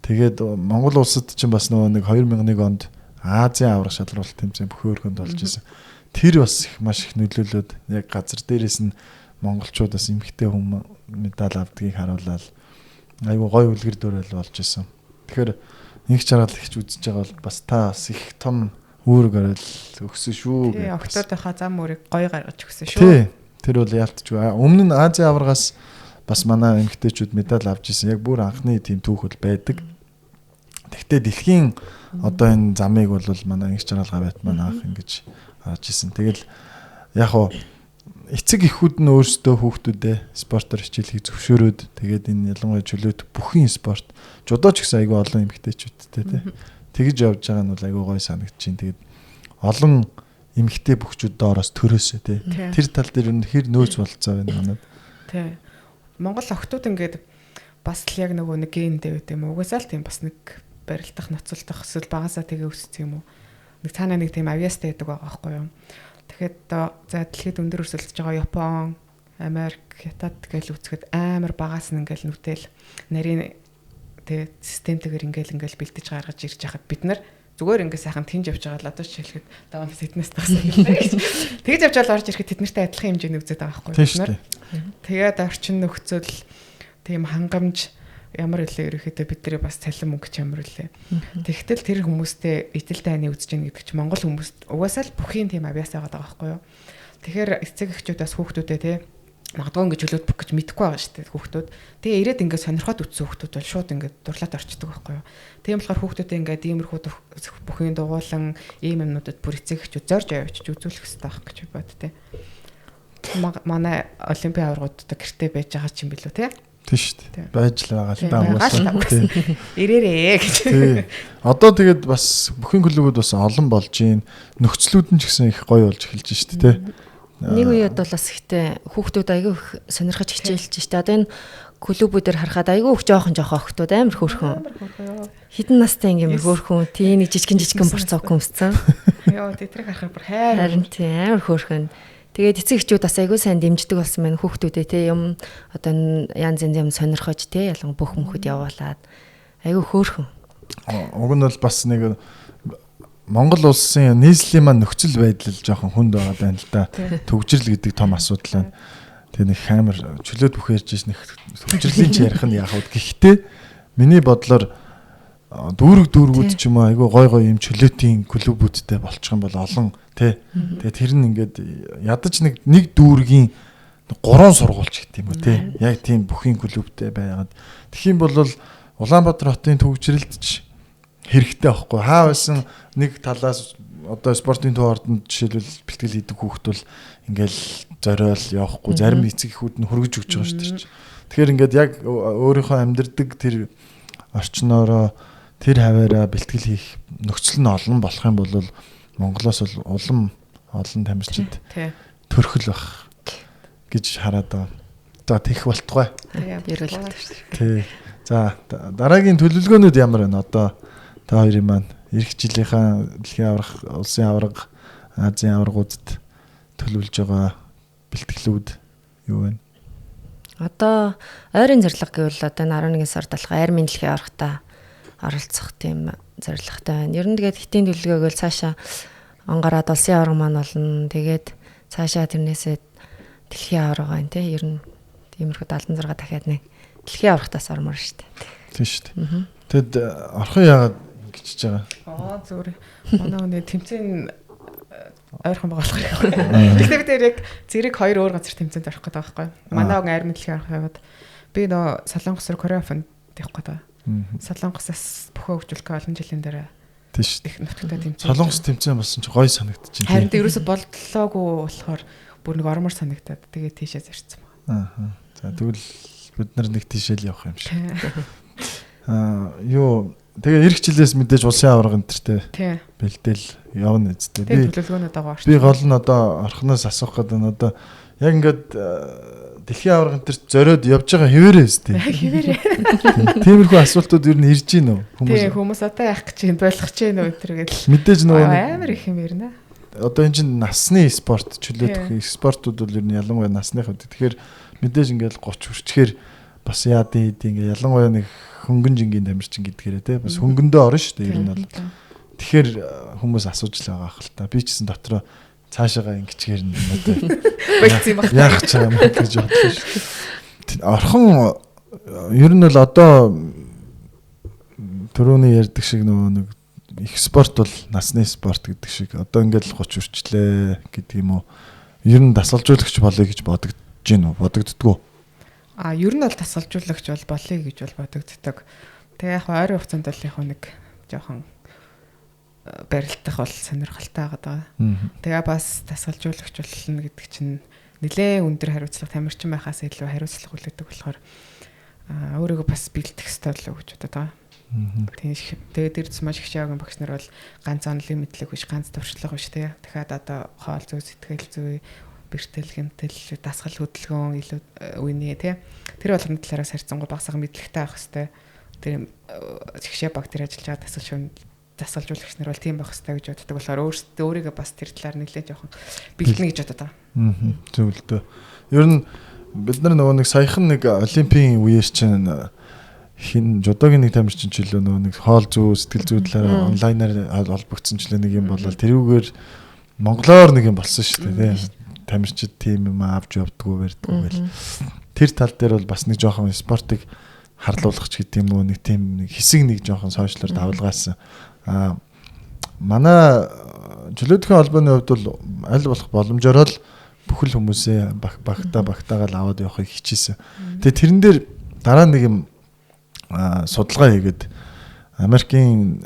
[SPEAKER 2] тэгээд Монгол улсад чинь бас нэг 2001 онд Азийн аварга шалралт тэмцээн бүхэн өргөнд болж исэн. Тэр бас маш их нөлөөлөд яг газар дээрээс нь монголчуудаас эмэгтэй хүмүүс медаль авдгийг харуулаад айгүй гой үлгэр дуурайл болж исэн. Тэгэхээр инх жаргал ихч үзэж байгаа бол бас та бас их том үүрэг орол өгсөн шүү
[SPEAKER 3] гэж. Октоодынхаа зам үүрэг гоё гаргаж өгсөн шүү.
[SPEAKER 2] Тий. Тэр бол яалтчгүй. Өмнө нь Азийн аваргаас бас манай эмэгтэйчүүд медаль авч исэн. Яг бүр анхны тийм түүх бол байдаг. Тэгтээ дэлхийн одоо энэ замыг бол манай ангич жаргалгаа байт манай анх ингэж харж исэн. Тэгэл яг хуу эцэг эхүүд нь өөрсдөө хүүхдүүдээ спортоор хичээлхийг зөвшөөрөөд тэгээд энэ ялангуяа чөлөөт бүхэн спорт жудоо ч гэсэн айгүй олон эмэгтэйчүүдтэй тий. Тэгж явж байгаа нь бол айгүй гоё санагдчихээн. Тэгээд олон эмэгтэй бөхчүүд доороос төрөөсөө тий. Тэр тал дээр нь хэр нөөц болцоо байна манад.
[SPEAKER 3] Тий. Монгол охтууд ингээд бас л яг нөгөө нэг гендээ үү юм уу? Угаасаа л тийм бас нэг барилдах, ноцолдох эсвэл багасаа тэгээ өссөн юм уу? Нэг цаанаа нэг тийм авьяастай байдаг байгаа байхгүй юу? Тэгэхэд за дэлхийд өндөр өрсөлдөж байгаа Япон, Америк, Хятад гэж үзэхэд амар багаас нь ингээл нүтэл нарийн тэгээ системтэйгээр ингээл бэлдэж гаргаж ирж хахад бид нар зүгээр ингээ сайхан тэнж явж байгаа л одоо жишээлхэд даван фитнес тагсан гэлээ гэж. Тэгж явж орж ирэхэд тэднэртэй адилхан хэмжээний үзээд байгаа байхгүй бид нар. Тэгээд орчин нөхцөл тийм хангамж ямар үлээ ерөөхдөө бидний бас цалин мөнгө ч ямар үлээ. Тэгтэл тэр хүмүүстэй эзэл дайны үзэж гин гэдэг чи Монгол хүмүүс угаасаа л бүхийн тийм авьяас байгаа байхгүй юу. Тэгэхээр эцэг эхчүүдээс хүүхдүүдээ тий магадгүй ингэж хөлөөд бүх гэж мэдэхгүй байгаа шүү дээ хүүхдүүд. Тэгээ ирээд ингээд сонирхоод үтсэн хүүхдүүд бол шууд ингээд дурлаад орчдөг байхгүй юу. Тийм болохоор хүүхдүүдээ ингээд иймэрхүү бүхийн дугуулan ийм юмнуудад бүр эцэг эхчүүд зорж авчиж үзүүлэх хэрэгтэй байх гэж бод тий. Манай олимпийн аваргуудад гэртээ байж байгаа ч юм билүү тий.
[SPEAKER 2] Тийм шүү дээ. Байж л байгаа л даа.
[SPEAKER 3] Ирээрээ гэж.
[SPEAKER 2] Тий. Одоо тэгээд бас бүхэн клубүүд бас олон болж гин. Нөхцлүүд нь ч гэсэн их гоё болж эхэлж шүү дээ тий.
[SPEAKER 4] Нэг үед бол бас ихтэй хүүхдүүд айгүй их сонирхож хичээлж штэ. Одоо энэ клубүүдээр харахад айгүй их жоохон охтууд амар хөөрхөн. Хідэн настай ингээм хөөрхөн, тий нэг жижигэн борцоо хүмсцэн.
[SPEAKER 3] Йоо тэтрэг харахаар бүр
[SPEAKER 4] харин тий амар хөөрхөн. Тэгээд эцэг эхчүүд бас айгүй сайн дэмждэг болсон байна хүүхдүүдээ тий юм одоо янз янз сонирхож тий ялангуяа бүх мөнхөд явуулаад айгүй хөөрхөн.
[SPEAKER 2] Уг нь бол бас нэг Монгол улсын нийслэлийн маань нөхцөл байдал жоохон хүнд байгаа байна л да. Төгжрөл гэдэг том асуудал байна. Тэгээ нэг хамар чөлөөт бүхэрж иш нэг төгжрлийн ч ярих нь яах вэ? Гэхдээ миний бодлоор дүүргүүд ч юм уу айгүй гой юм чөлөөтийн клубүүдтэй болчих юм бол олон тий. Тэгээ тэр нь ингээд ядаж нэг дүүргийн 3 сургуульч гэдэг юм уу тий. Яг тийм бүхийн клубтэй байгаад. Тэгхийн бол Улаанбаатар хотын төгжрэлд ч хэрэгтэй байхгүй хаа байсан нэг талаас одоо спортын төв ордонд жишээлбэл бэлтгэл хийдэг хүүхд бол ингээл зориол явахгүй зарим эцэг эхүүд нь хөргөж өгч байгаа шүү дээ. Тэгэхээр ингээд яг өөрийнхөө амьдардаг тэр орчноороо тэр хаваараа бэлтгэл хийх нөхцөл нь олон болох юм бол Монголоос бол олон тамирчид төрхөл бах гэж хараад байгаа. За тэгэх болтугай. Тий. За дараагийн төлөвлөгөөнүүд ямар байна одоо та хоёрын маань эх жилийнхаа дэлхийн аврах, улсын авраг, Азийн аврагуудад төлөвлөж байгаа бэлтгэлүүд юу вэ?
[SPEAKER 4] Одоо ойрын зорилго гэвэл одоо 11 сард болох армийн дэлхийн аврагтаа оролцох тийм зорилготой байна. Ер нь тэгээд хитийн төлөвлөгөө гэвэл цаашаа онгараад улсын авраг маань болно. Тэгээд цаашаа тэрнээсээ дэлхийн авраг байна тий. Ер нь тиймэрхүү 76 дахиад нэг дэлхийн аврагтаас ормоор шүү дээ.
[SPEAKER 2] Тийм шүү дээ. Тэгэд орхон яагаад гिचж байгаа?
[SPEAKER 3] Зүгээр. Манай өнөө тэмцээн ойрхон байгаа болохоор. Гэхдээ бид яг зэрэг 2 өөр газар тэмцээнд орох гэдэг байгаа байхгүй. Манай он армийн дэлхийн аврах яваад би нөө Солонгос руу Кореафонд явах гэдэг. Солонгосоос бөхөө хөгжүүлэх олон жилийн дараа.
[SPEAKER 2] Тийм шүү.
[SPEAKER 3] Их нутагтай тэмцээн.
[SPEAKER 2] Солонгос тэмцээн болсон чи гоё санагдчих.
[SPEAKER 3] Харин ерөөсө болдлоогүй болохоор бүр нэг ормор санагдаад тэгээд тийшээ зарцсан байна.
[SPEAKER 2] За тэгвэл бид нар нэг тийшээ л явах юм шиг. Юу тэгээ эх жилээс мэдээж улсын авраг энтертэй бэлдээл явна үсттэй.
[SPEAKER 3] Би төлөвлөгөөнөд байгаа шүү.
[SPEAKER 2] Би гол нь одоо орхноос асуух гэдэг нь одоо яг ингээд дэлхийн авраг энтерт зориод явж байгаа хэвээрээ үсттэй.
[SPEAKER 3] Хэвээрээ.
[SPEAKER 2] Тиймэрхүү асуултууд ер нь ирж гин үү хүмүүс?
[SPEAKER 3] Тийм хүмүүс одоо яах гэж байна, болох ч юм уу энэ гэдэг.
[SPEAKER 2] Мэдээж нөгөө
[SPEAKER 3] амар их юм ярина.
[SPEAKER 2] Одоо энэ чинь насны спорт чөлөөт спортууд бол ер нь ялангуяа насны хувьд. Тэгэхээр мэдээж ингээд 30 хүрчээр бас яад ингээд ялангуяа нэг хөнгөн жингийн тамирчин гэдгээрээ те бас хөнгөндөө орно шүү дээ ер нь бол. Тэгэхээр хүмүүс асууж л байгаа хэл та. Би ч гэсэн дотроо цаашаага ингэчгээр нь одоо
[SPEAKER 3] болцсон юм байна.
[SPEAKER 2] Яах ч юм гэж бодлоо шүү. Орхон ер нь бол одоо түрүүний ярьдаг шиг нөгөө нэг их спорт бол насны спорт гэдэг шиг одоо ингээд л 30 хүрчлээ гэдэг юм уу. Ер нь дасгалжуулагч болъё гэж бодогдож байна уу? Бодогддгоо.
[SPEAKER 3] Ер нь бол дасгалжуулагч бол болъё гэж бол бодогддог. Тэгээ яг ойрын хугацаанд бол яг нэг жоохон барилдах бол сонирхолтой байгаа. Тэгээ бас дасгалжуулагч болно гэдэг чинь нэлээ өндөр хариуцлага тамирчин байхаас илүү хариуцлага хүлээдэг болохоор өөрийгөө бас бэлдэх ёстой л гэж бодод байгаа. Тэгээд тэр маш их шаагийн багш нар бол ганц онлын мэдлэг биш, ганц туршлага биш тий. Дахиад одоо хоол зүй, сэтгэл зүй, бэртэл гэмтэл, дасгал хөдөлгөөн илүү үений тий. Тэр болгоны талаараас харьцангуй багсаага мэдлэгтэй авах хэрэгтэй. Тэр жигшээ баг тэр ажиллаж байгаа дасгалжуулагч нар бол тийм байх хэрэгтэй гэж боддог болохоор өөрийгөө бас тэр талаар нэлээд жоохон бэлдэнэ гэж бодод байгаа.
[SPEAKER 2] Зөв л дээ. Ер нь бид нар нөгөө нэг саяхан нэг олимпийн үеэс чинь хин жодогийн нэг тамирчин ч илүү нөгөө нэг хоол зүй, сэтгэл зүй талаар онлайнаар холбогдсон ч нэг юм болол тэрүүгээр монголоор нэг юм болсон шүү дээ тий. Тамирчид тийм юм авч явдггүй барьдггүй гэл. Тэр тал дээр бол бас нэг жоохон спортыг харлуулах ч гэдэг юм уу нэг тийм хэсэг нэг жоохон сошиалор давлгаасан. Манай чөлөөтгөн холбооны хувьд бол аль болох боломжоор л бүхэл хүмүүсээ багтаагаал аваад явахыг хичээсэн. Тэгээ тэрэн дээр дараа нэг юм судалгаа хийгээд Америкийн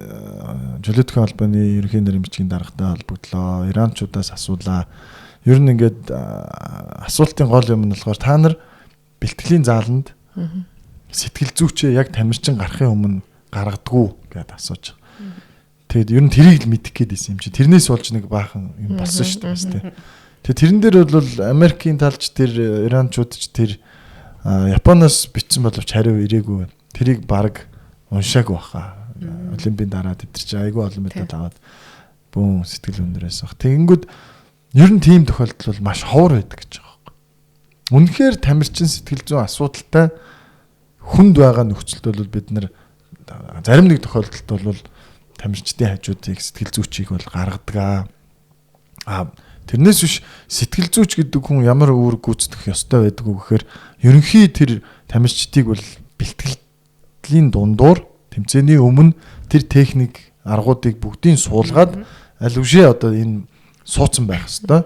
[SPEAKER 2] чөлөөтгөн холбооны ерөнхий нэрмжгийн даргатай холбогдлоо. Иранчуудаас асуулаа. Ер нь ингээд асуултын гол юм нь болохоор та нар бэлтгэлийн зааланд сэтгэл зүйчээ яг тамирчин гарахын өмнө гаргадаггүй гэдээ асууж байгаа. Тэгээд ер нь тэрийг л мэдэх гээд байсан юм чи. Тэрнээс болж нэг баахан юм болсон шүү дээ. Тэгээд тэрэн дээр бол Америкийн талч тэр Иранчууд ч тэр Японоос бичсэн боловч хариу ирээгүй. Тэрийг баг уншаагүй баха. Олимпийн дараа тэд чи айгүй олон медаль аваад бүүн сэтгэл өндрөөс баг. Тэгэнгүүт ер нь тийм тохиолдол бол маш ховор байдаг гэж байгаа юм. Үнэхээр тамирчин сэтгэл зүйн асуудалтай хүнд байгаа нөхцөлд бол бид нар зарим нэг тохиолдолд бол тамирчдын хажуудыг сэтгэл зүйчийг бол гаргадаг. Тэрнээс биш сэтгэл зүйч гэдэг хүн ямар үүрэг гүйцэтгэх ёстой байдаг вэ гэхээр ерөнхий тэр тамирчдыг бол бэлтгэлийн дундуур тэмцээний өмнө тэр техник аргуудыг бүгдийг суулгаад аль үшээ одоо энэ суудсан байх ёстой.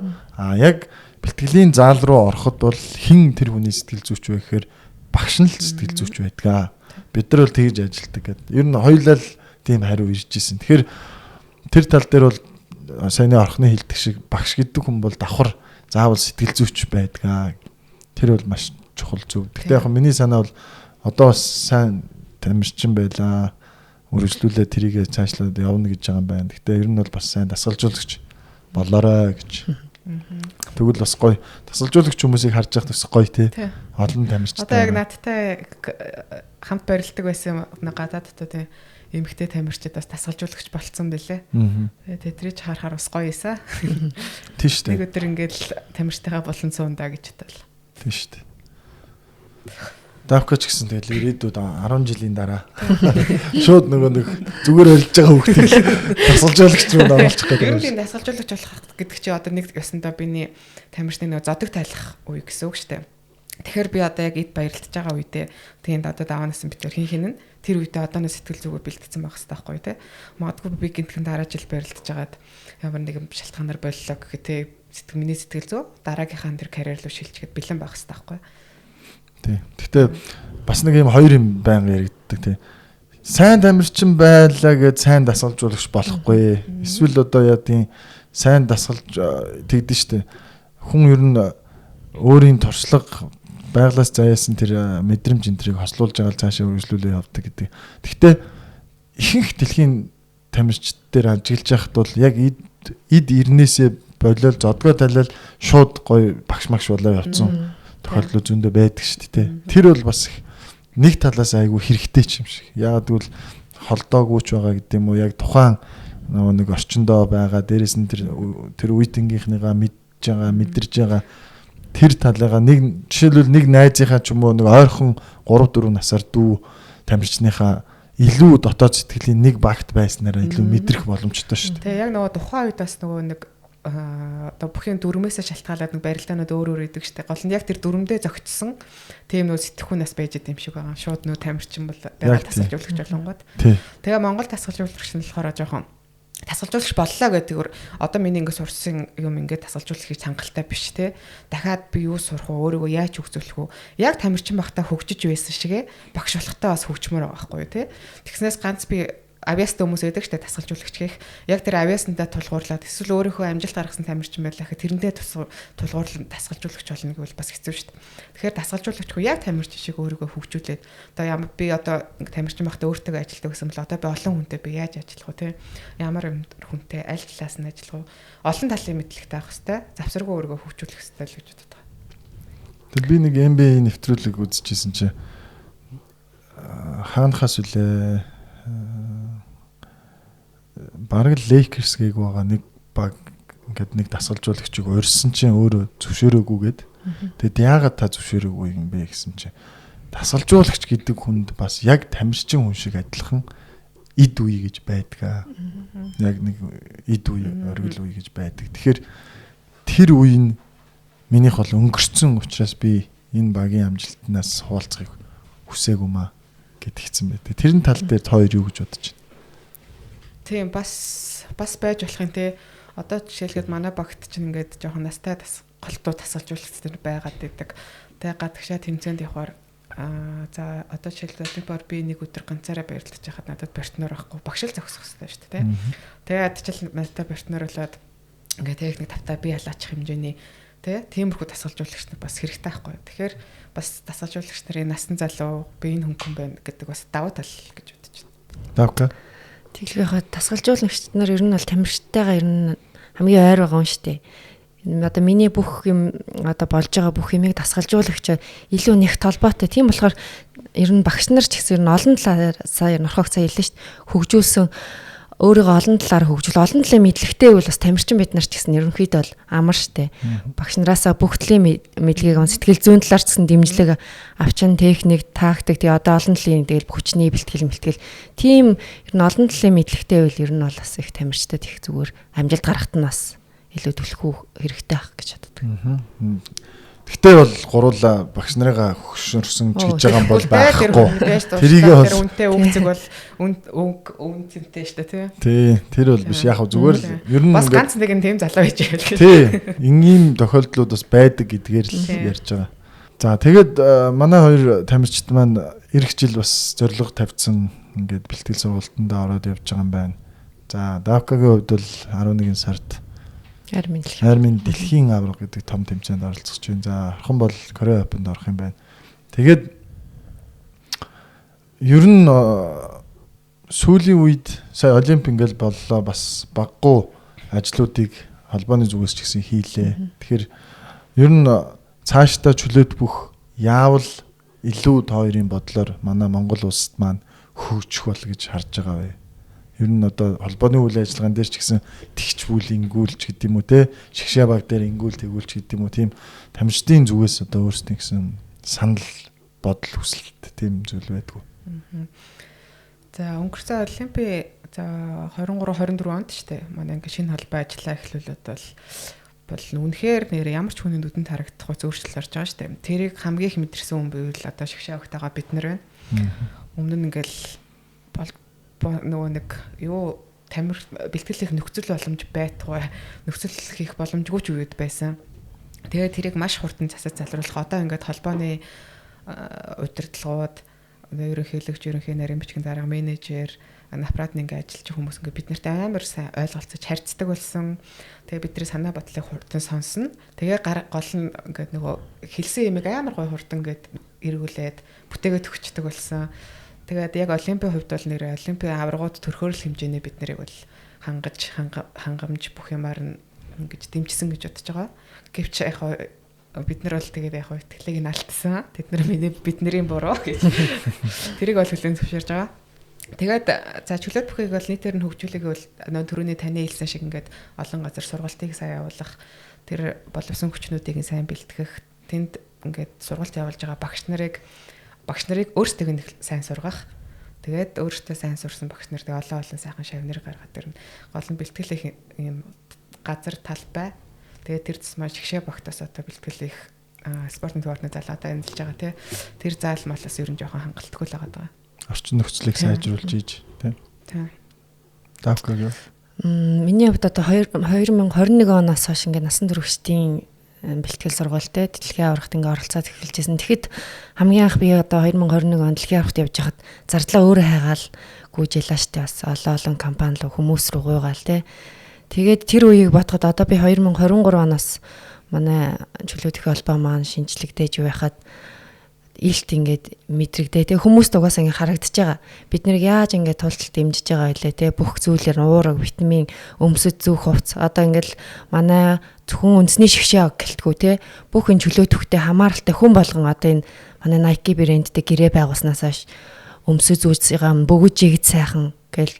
[SPEAKER 2] Яг бэлтгэлийн заал руу ороход бол хэн тэр хүний сэтгэл зүйч вэ гэхээр багш нь л сэтгэл зүйч байдаг. Бид нар бол тэгж ажилладаг гэдэг. Ер нь хоёулаа л тийм хариу ирж исэн. Тэгэхээр тэр тал дээр бол саяны орхны хэлдэг шиг багш гэдэг хүн бол давхар заавал сэтгэл зүйч байдаг. Тэр бол маш чухал зөв. Гэхдээ яг миний санаа бол одоо бас сайн тамирчин байлаа. Үргэлжлүүлээ тэрийгэ цаашлаад явна гэж байгаа юм байна. Гэхдээ ер нь бол бас сайн дасгалжуулагч болоорой гэж. Тэгвэл бас гоё дасгалжуулагч хүмүүсийг харж байхад бас гоё тий. Олон тамирчтай.
[SPEAKER 3] Одоо яг надтай хамт барилдаг байсан гадаадд тий эмэгтэй тамирчид бас дасгалжуулагч болцсон бэлээ. Тэгээ тэрийг харахаар бас гоё эсэ.
[SPEAKER 2] Тийм шүү дээ.
[SPEAKER 3] Нэг өдөр ингээд тамирчтайгаа болон суунда гэж бодлоо.
[SPEAKER 2] Тийм шүү дээ. Давкач гэсэн тэгэл ирээдүйд 10 жилийн дараа шууд нөгөө нэг зүгээр ойлж байгаа хүүхдийг дасгалжуулагч руу оруулах гэдэг.
[SPEAKER 3] Ер нь дасгалжуулагч болох гэдэг чи одоо нэг ясандаа биний тамирчны нөгөө зодог тайлах үе гэсэн үг шүү дээ. Тэгэхээр би одоо яг эд баярлаж байгаа үедээ тэгээд одоо даваанаас нь битэр хин тэр үедээ одооны сэтгэл зүгээр бэлтгэсэн байх хэрэгтэй байхгүй тий. Магадгүй би гинтгэн дараа жил баярлаж байгаад ямар нэгэн шалтгаанаар боллоо гэхээ тий миний сэтгэл зүй дараагийнхаа тэр карьер руу шилжихэд бэлэн байх хэрэгтэй байхгүй.
[SPEAKER 2] Тий. Гэхдээ бас нэг юм хоёр юм байнга яригддаг тий. Сайн тамирчин байлаа гэж сайн дасгалжуулагч болохгүй. Эсвэл одоо яа тийм сайн дасгалж тэгдэж штэ. Хүн ер нь өөрийн туршлага байглаас заяасан тэр мэдрэмж энтрийг хослуулж байгаа л цаашаа үргэлжлүүлээ явдаг гэдэг. Гэхдээ ихэнх дэлхийн тамирчдээр ажиглаж байхад бол яг эд ирнээсээ болол зодгоо талал шууд гоё багш магш болоо явцсан тохиолдлууд зөндөө байдаг шүү дээ. Тэр бол бас нэг талаас айгүй хэрэгтэй ч юм шиг. Яагаад гэвэл холдоогүйч байгаа гэдэг юм уу? Яг тухайн нэг орчиндөө байгаа дээрэс нь тэр үеийнхнийгаа мэдж байгаа, мэдэрж байгаа тэр талыгаа нэг жишээлбэл нэг найзынхаа ч юм уу нэг ойрхон 3 4 насаар дүү тамирчныхаа илүү дотоод сэтгэлийн нэг багт байснараа илүү мэдрэх боломжтой шүү дээ.
[SPEAKER 3] Тэгээ яг нөгөө тухайн үед бас нөгөө нэг одоо бүхэн дүрмээсээ шалтгаалаад нэг барилдаанууд өөр идэг штэ. Гол нь яг тэр дүрмдээ зөгцсөн тийм нөө сэтгхүүнээс байж идэм шиг байгаа. Шууд нөө тамирчин бол байгаа тасгалжуулагч болонгод. Тэгээ Монгол тасгалжуулагч нь болохоор жоохон тасгалжуулагч боллоо гэдэг. Одоо миний ингэ сурсан юм ингэ тасгалжуулагч хангалттай биш те. Дахиад би юу сурах уу, өөрийгөө яаж хөгжүүлэх үү? Яг тамирчин багтаа хөгжиж байсан шигэ багш болохтаа бас хөгжмөр байгаа байхгүй те. Тэгснээс ганц би авиастай хүмүүс байдаг штэ дасгалжуулагч гэх. Яг тэр авиаснда тулгуурлаад эсвэл өөрийнхөө амжилт гаргасан тамирчин байлаа гэхэд тэрэндээ тулгуурлан дасгалжуулагч болно гэвэл бас хэцүү штэ. Тэгэхээр дасгалжуулагч хөө яг тамирчин шиг өөрийгөө хөгжүүлээд одоо ямар би одоо тамирчин байхдаа өөртөө ажилтдаг гэсэн бол одоо би олон хүнтэй би яаж ажиллах вэ те? Ямар хүнтэй аль талаас нь ажиллах вэ? Олон талын мэдлэгтэй авах хэрэгтэй. Завсаргүй өөрийгөө хөгжүүлэх хэрэгтэй л гэж боддог.
[SPEAKER 2] Тэг би нэг MBA нэвтрүүлэг үзчихсэн чи хаанахаас үлээ бараг л Lakers гийг байгаа нэг баг ингээд нэг дасгалжуулагчийг урьсан чинь өөрөө зөвшөөрөөгүйгээд тэгэд яагаад та зөвшөөрөөгүй юм бэ гэсэн чинь дасгалжуулагч гэдэг хүнд бас яг тамирчин хүн шиг адилхан эд үе гэж байдгаа. Яг нэг эд үе оргил үе гэж байдаг. Тэгэхээр тэр үе нь минийх бол өнгөрцөн учраас би энэ багийн амжилтнаас хуваалцахыг хүсээгүй маа гэдгийгсэн байдаг. Тэрэн тал дээр хоёр юу гэж бодож байна?
[SPEAKER 3] Тийм бас байж болох юм те. Одоо жишээлгээд манай багт чинь ингээд жоохон настай голтуу тасалжуулагчдэр байгаад идэг. Тэ гадагшаа тэмцээнд явахаар за одоо жишээлбэл би нэг өдөр ганцаараа баярлаж байхад надад партнер авахгүй багшил зогсох хэрэгтэй шүү дээ. Тэгээд жишээл надад партнер болоод ингээд техник тавтаа би халаачих хэмжээний тиймэрхүү дасгалжуулагч нар бас хэрэгтэй байхгүй. Тэгэхээр бас дасгалжуулагч нарын насан залуу би энэ хөнгөн байна гэдэг бас давуу тал гэж бодож байна.
[SPEAKER 2] Давка.
[SPEAKER 4] Тэглэхэ дасгалжуулагч нар ер нь бол тамирчтайгаа ер нь хамгийн ойр байгаа юм шүү дээ. Одоо миний бүх юм одоо болж байгаа бүх юмыг дасгалжуулагч илүү нэг толботой. Тийм болохоор ер нь багш нар ч гэсэн ер нь олон талаар сая норхог цаа хэллээ шүү дээ. Хөгжүүлсэн өөрийгөө олон талаар хөгжүүл олон талын мэдлэгтэй бол бас тамирчин бид нар ч гэсэн ерөнхийдөө бол амар штэ. Багш нараасаа бүх талын мэдлэгийг сэтгэл зүйн талаар ч гэсэн дэмжлэг авчин техник, тактик тэгээ одоо олон талын тэгэл хүчний бэлтгэл тийм ер нь олон талын мэдлэгтэй байл ер нь бол бас их тамирчдад их зүгээр амжилт гаргахад нь бас илүү түлхүү хэрэгтэй байх гэж боддог.
[SPEAKER 2] Гэхдээ бол гуруула багш нарыгаа хөшөрсөн ч гэж байгаа бол байхгүй. Тэрийгээ бол
[SPEAKER 3] үнтэй үгцэг бол үнцэнтэй шүү дээ
[SPEAKER 2] тий. Тэр бол биш яг зүгээр л ер нь
[SPEAKER 3] бас ганц нэг юм тийм залуу байж байгаа.
[SPEAKER 2] Тий. Ийм тохиолдлууд бас байдаг гэдгээр л ярьж байгаа. За тэгээд манай хоёр тамирчид маань эх жил бас зорилго тавьсан ингээд бэлтгэл сургалтанд ороод явж байгаа юм байна. За Давкагийн хувьд бол 11 сард Армин дэлхийн авраг гэдэг том тэмцээнд оролцож байна. За хархан бол Корея Опенд орох юм байна. Тэгээд ер нь сүүлийн үед сая Олимп ингээл боллоо бас баггүй ажлуудыг холбооны зүгээс ч гэсэн хийлээ. Тэгэхээр ер нь цаашдаа чөлөөт бүх яавал илүү хоёрын бодлоор манай Монгол улсад маань хөгжих бол гэж харж байгаа вэ? Ер нь одоо холбооны үйл ажиллагаан дээр ч гэсэн тэгч бүл ингүүлж гэдэг юм уу те шгшээ баг дээр ингүүл тэгүүлж гэдэг юм уу тийм тамирчдын зүгээс одоо өөрсдийн гэсэн санал бодол хүсэлт тийм зүйл байдгүй.
[SPEAKER 3] За өнгөрсөн Олимпийн за 23 24 онд ч те манай ингээ шинэ холбоо ажиллаа эхлүүлээд бол үнэхээр нэр ямар ч хүний нүдэнд харагдах зөөрчлөл орж байгаа шүү дээ. Тэрийг хамгийн их мэдэрсэн хүн бивэл одоо шгшээ багтайгаа бид нар байна. Өмнө нь ингээл нөгөө нэг юу тамир бэлтгэл хийх нөхцөл боломж байтугай нөхцөл хийх боломжгүй ч үед байсан. Тэгээд тэрийг маш хурдан засаж залруулах одоо ингээд холбооны удирдлагууд ерөнхийлөгч ерөнхий нарийн бичгийн дарга менежер аппаратны ингээд ажиллаж хүмүүс ингээд бид нартай амар сайн ойлголцож харьцдаг болсон. Тэгээд бидний санаа бодлыг хурдан сонсно. Тэгээ гол нь ингээд нөгөө хэлсэн юмыг амар гой хурдан ингээд эргүүлээд бүтээгээд өгчдөг болсон. Тэгээд яг Олимпийн хувьд бол нэр Олимпийн аваргууд төрхөөрөл хэмжээний бид нарыг бол хангамж бүх юмар нь ингэж дэмжсэн гэж бодож байгаа. Гэвч яг бид нар бол тэгээд яг итгэлийг нь алдсан. Тэд нар бидний буруу гэж. Тэрийг бол хүлээн зөвшөөрж байгаа. Тэгээд за чөлөөт бүхийг бол нийтээр нь хөгжүүлэх бол түрүүний таны хэлсэн шиг ингээд олон газар сургалтыг сайн явуулах, тэр боловсон хүчнүүдийг сайн бэлтгэх, тэнд ингээд сургалт явуулж байгаа багш нарыг өөрсдөө нэг сайн сургах. Тэгээд өөртөө сайн сурсан багш нар тэгээ олон сайхан шавнар гаргаад ирнэ. Гол нь бэлтгэл юм газар талбай. Тэгээд тэр тусмаа шгшээ багтаас одоо бэлтгэл их спортын төвөрний залгаадаа эзэлж байгаа тий. Тэр заал малаас ер нь жоохон хангалтгүй л байгаа.
[SPEAKER 2] Орчин нөхцөлийг сайжруулж ийж тий. Давка юу?
[SPEAKER 4] Миний хувьд одоо 2021 оноос хойш ингээд насан туршидын бэлтгэл сургуультай дэлхийн аврагт ингээ оролцоод эхэлжсэн. Тэгэхэд хамгийн анх би одоо 2021 онд дэлхийн аврагт явж хахад зардлаа өөрөө хайгаал гүйжээлээ штэ бас олон компани руу хүмүүс рүү гуйгаал те. Тэгээд тэр үеийг бодоход одоо би 2023 оноос манай чөлөөтгөх холбоо маань шинжлэгдэж байхад илт ингээд мэдрэгдээ. Тэгээ хүмүүст угаасаа ингээд харагдаж байгаа. Бид нэр яаж ингээд тултал дэмжиж байгаа байлээ те. Бүх зүйлээр уураг, витамин, өмсөд зүүх хувцас. Одоо ингээд манай зөвхөн үндэсний шгшээ гэлтгүү те. Бүх энэ чөлөөтөхтэй хамааралтай хүн болгон одоо энэ манай Nike брэндтэй гэрээ байгуулснаас хойш өмсөд зүүцийн бөгөж жигд сайхан гэл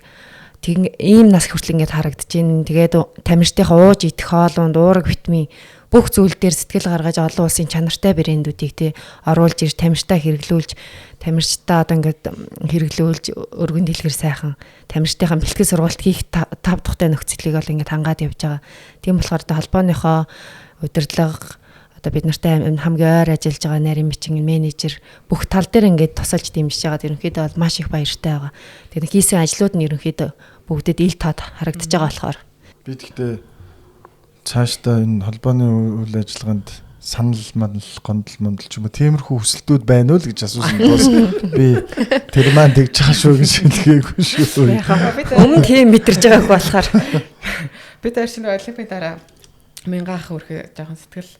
[SPEAKER 4] тэг ийм нас хүртэл ингээд харагдаж байна. Тэгээд тамирчдынхаа ууж идэх хоолунд уураг, витамин бүх зүйл дээр сэтгэл гаргаж олон улсын чанартай брэндүүдийг тий оруулж ирж тамирчтай хэрэглүүлж тамирчтай одоо ингээд хэрэглүүлж өргөн дэлгэр сайхан тамирчдынхаа бэлтгэл сургалт хийх тав тухтай нөхцөлийг бол ингээд хангаад явж байгаа. Тийм болохоор одоо холбооныхоо удирдлага одоо бид нартай хамгийн ойр ажиллаж байгаа нарийн бичгийн менежер бүх тал дээр ингээд тусалж дэмжиж байгаа. Ерөнхийдөө бол маш их баяртай байгаа. Тэгээд хийсэн ажлууд нь ерөнхийдөө бүгдэд ил тод харагдаж байгаа болохоор
[SPEAKER 2] би тэгтээ цаашдаа энэ холбооны үйл ажиллагаанд санал гондол ч юм уу тиймэрхүү хүсэлтүүд байна уу л гэж асуусан тус би тэр маань тэгж байгаа шүү гэж хэлгээгүй шүү.
[SPEAKER 4] Өмнө тийм мэдэрж байгааг болохоор
[SPEAKER 3] бид хоёр шинэ олимпийн дараа мянгаах өрхөө жоохон сэтгэл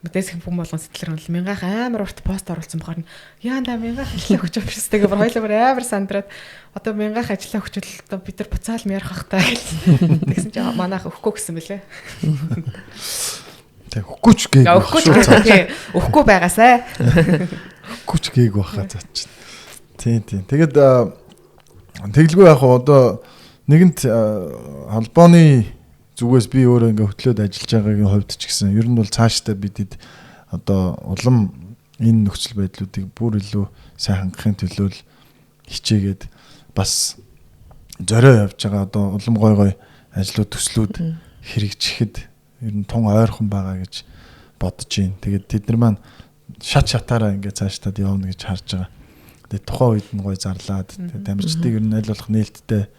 [SPEAKER 3] мэдээсхэн бүм болгон сэтгэлэр хөнл мянгаах амар урт пост оруулсан бохоор яанда мянгаах ажиллаа өгч авчихсан. Тэгээ бүр хоёулаа амар сандраад одоо мянгаах ажиллаа өгчөл одоо бид нар буцаал ярих бах таа гэсэн чинь манайх өгөхгүй гэсэн мөлий.
[SPEAKER 2] Тэг өгөхгүй ч гээ.
[SPEAKER 3] Өгөхгүй байгаасай.
[SPEAKER 2] Өгөхгүй ч гээг баха заа чинь. Тийм. Тэгээд тэглгүй яг одоо нэгэнт холбооны зүгээс би өөрөө ингээ хөтлөөд ажиллаж байгаагийн хувьд ч гэсэн ер нь бол цаашдаа бидэд одоо улам энэ нөхцөл байдлуудыг бүр илүү сайн хангахын төлөө хичээгээд бас зорио явж байгаа одоо улам гой ажлууд төслүүд хэрэгжихэд ер нь тун ойрхон байгаа гэж бодож байна. Тэгээд тэд нар маань шатаараа ингээ цаашдаа явна гэж харж байгаа. Тэгээд тухайн үед нь гой зарлаад тэгээд тамирчдыг ер нь аль болох нээлттэй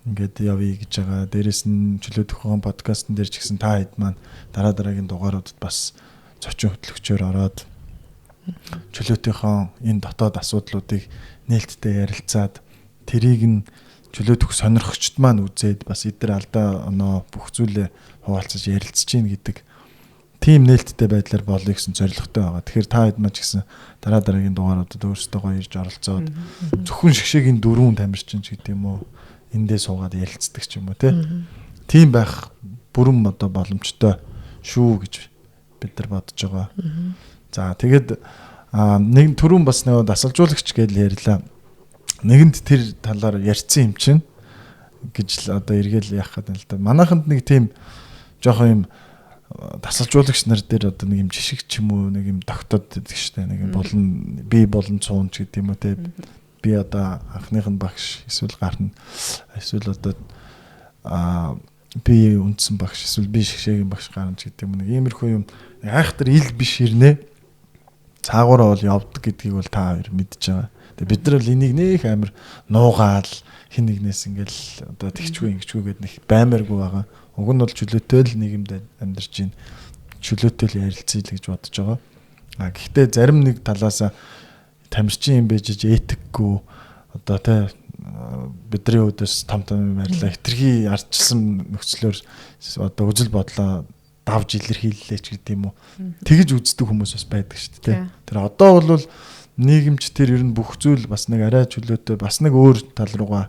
[SPEAKER 2] ингээд явъя гэж байгаа. Дээрээс нь чөлөөтгөхөн подкастн дээр ч гэсэн та хэд маань дараагийн дугааруудад бас зочин хөтлөгчөөр ороод чөлөөтгөхөн энэ дотоод асуудлуудыг нээлттэй ярилцаад тэрийг нь чөлөөтгөх сонирхогчд маань үзээд бас эдгээр алдаа оноо бүх зүйлээ хуваалцаж ярилцж гин гэдэг тийм нээлттэй байдлаар болъё гэсэн зорилготой байгаа. Тэгэхээр та хэд маань ч гэсэн дараагийн дугааруудад өөрсдөө гоё ирж оролцоод зөвхөн шгшээгийн дөрвөн тамирчин ч гэдэг юм уу эндээ суугаад ярилцдаг ч юм уу тийм байх бүрэн одоо боломжтой шүү гэж бид нар бодож байгаа. За тэгээд нэг түрүүн бас нэг дасалжуулагч гэж ярьлаа. Нэгэнд тэр талаар ярьсан юм чинь гэж л одоо эргээл яах гэдэг л да. Манайханд нэг тийм жоохон юм дасалжуулагч нар дээр одоо нэг юм жишг ч юм уу нэг юм тогтоод байдаг штэ нэг юм болон цуун ч гэдэг юм уу те. Би одоо анхных нь багш эсвэл гарна эсвэл одоо би үндсэн багш эсвэл би шгшээгийн багш гарна ч гэдэг юм нэг иймэрхүү юм айхтар ил биш ирнэ цаагаараа бол явдаг гэдгийг бол та хоёр мэдж байгаа. Тэгээ бид нар л энийг нэх амир нуугаал хин нэгнээс ингээл одоо тэгчгүй ингэчгүй гэдэг нэг баймааргүй байгаа. Уг нь бол чөлөөтэй л нийгэмд амьдарч байна. Чөлөөтэй л ярилцъя л гэж бодож байгаа. Гэхдээ зарим нэг талаасаа тамирчин юм байж этикгүй одоо тэ бидний өдөөс том юм ярьлаа хитрхи ардчилсан нөхцлөөр одоо үзэл бодлоо давж илэрхийллээ ч гэдэг юм уу тэгж үздэг хүмүүс бас байдаг шүү дээ. Тэр одоо бол нийгэмч тэр ер нь бүх зүйл бас нэг арай чөлөөтэй бас нэг өөр тал руугаа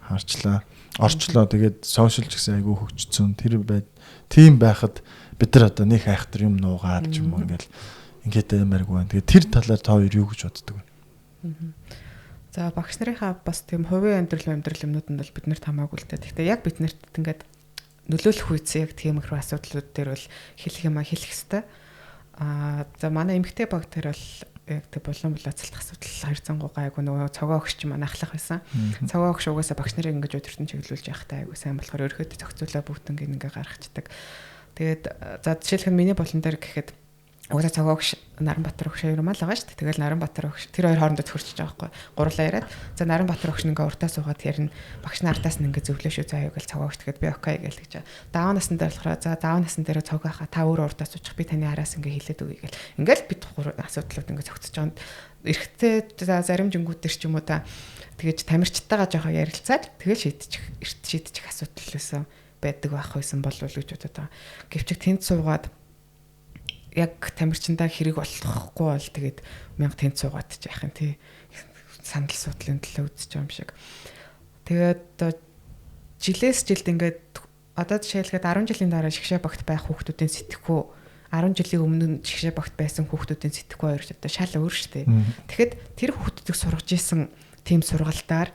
[SPEAKER 2] харчлаа орчлоо тэгээд сошиал ч гэсэн айгүй хөгжсөн тэр тийм байхад бид нар одоо нэг айхтар юм нуугаад ч юм уу ингээд ямаргүй байна. Тэгээд тэр талаар та хоёр юу гэж боддог вэ?
[SPEAKER 3] За багш нарынхаа бас тийм хувийн амьдрал юмнууд нь бол биднэрт хамаагүй л та. Гэхдээ яг биднэрт ингээд нөлөөлөх үйс яг тиймэрхүү асуудлууд дээр бол хэлэх хэвээр. За манай эмэгтэй баг тэр бол яг тэг булан булаацалт асуудал 200 гайгүй нөгөө цогоо өгч маань ахлах байсан. Цогоо өгч угаасаа багш нарыг ингэж өдөртөн чиглүүлж явахтай айгүй сайн болохоор өөрөөдөө зохицуулаа бүгд ингэ гаргацдаг. Тэгээд за жишээлх нь миний болон дээр гэхэд Угсаа цогоогш Наранбаатар өгш хоёр мал байгаа шүү дээ. Тэгэл Наранбаатар өгш тэр хоёр хоорондоо төхөрчж байгаа байхгүй. Гурлаа яриад. За Наранбаатар өгш ингээ уртаа суугаад ярина. Багш нартаас нь ингээ зөвлөө шүү заа юу гэл цогоогш тэгэхэд би окей гэл гэж. Даав насн дээр болохоор за даав насн дээр цогоохаа та өөрөө уртаа суучих би таны араас ингээ хэлээд өгье гэл. Ингээл бид асуудлууд ингээ зөгцөж байгаа. Эрэхтэй зарим жингүүд төр ч юм уу та тэгэж тамирчтайгаа жоохон ярилцаад тэгэл шийдчих асуудал лээсэн байдаг байх байсан болов уу гэж бодоод байгаа. Гэвч тэнд суугаад яг тамирчиндаа хэрэг болохгүй бол тэгээд 1000 тент суугаад ч яах юм тий сандал судлалын төлөө үзэж байгаа юм шиг. Тэгээд жилээс жилд ингээд одоо жишээлбэл 10 жилийн дараа шгшээ багт байх хүүхдүүдийн сэтгэхүй 10 жилийн өмнө шгшээ багт байсан хүүхдүүдийн сэтгэхүй хоёр ч одоо шал өөр шүү дээ. Тэгэхэд тэр хүүхдүүдийг сургаж исэн тийм сургалтаар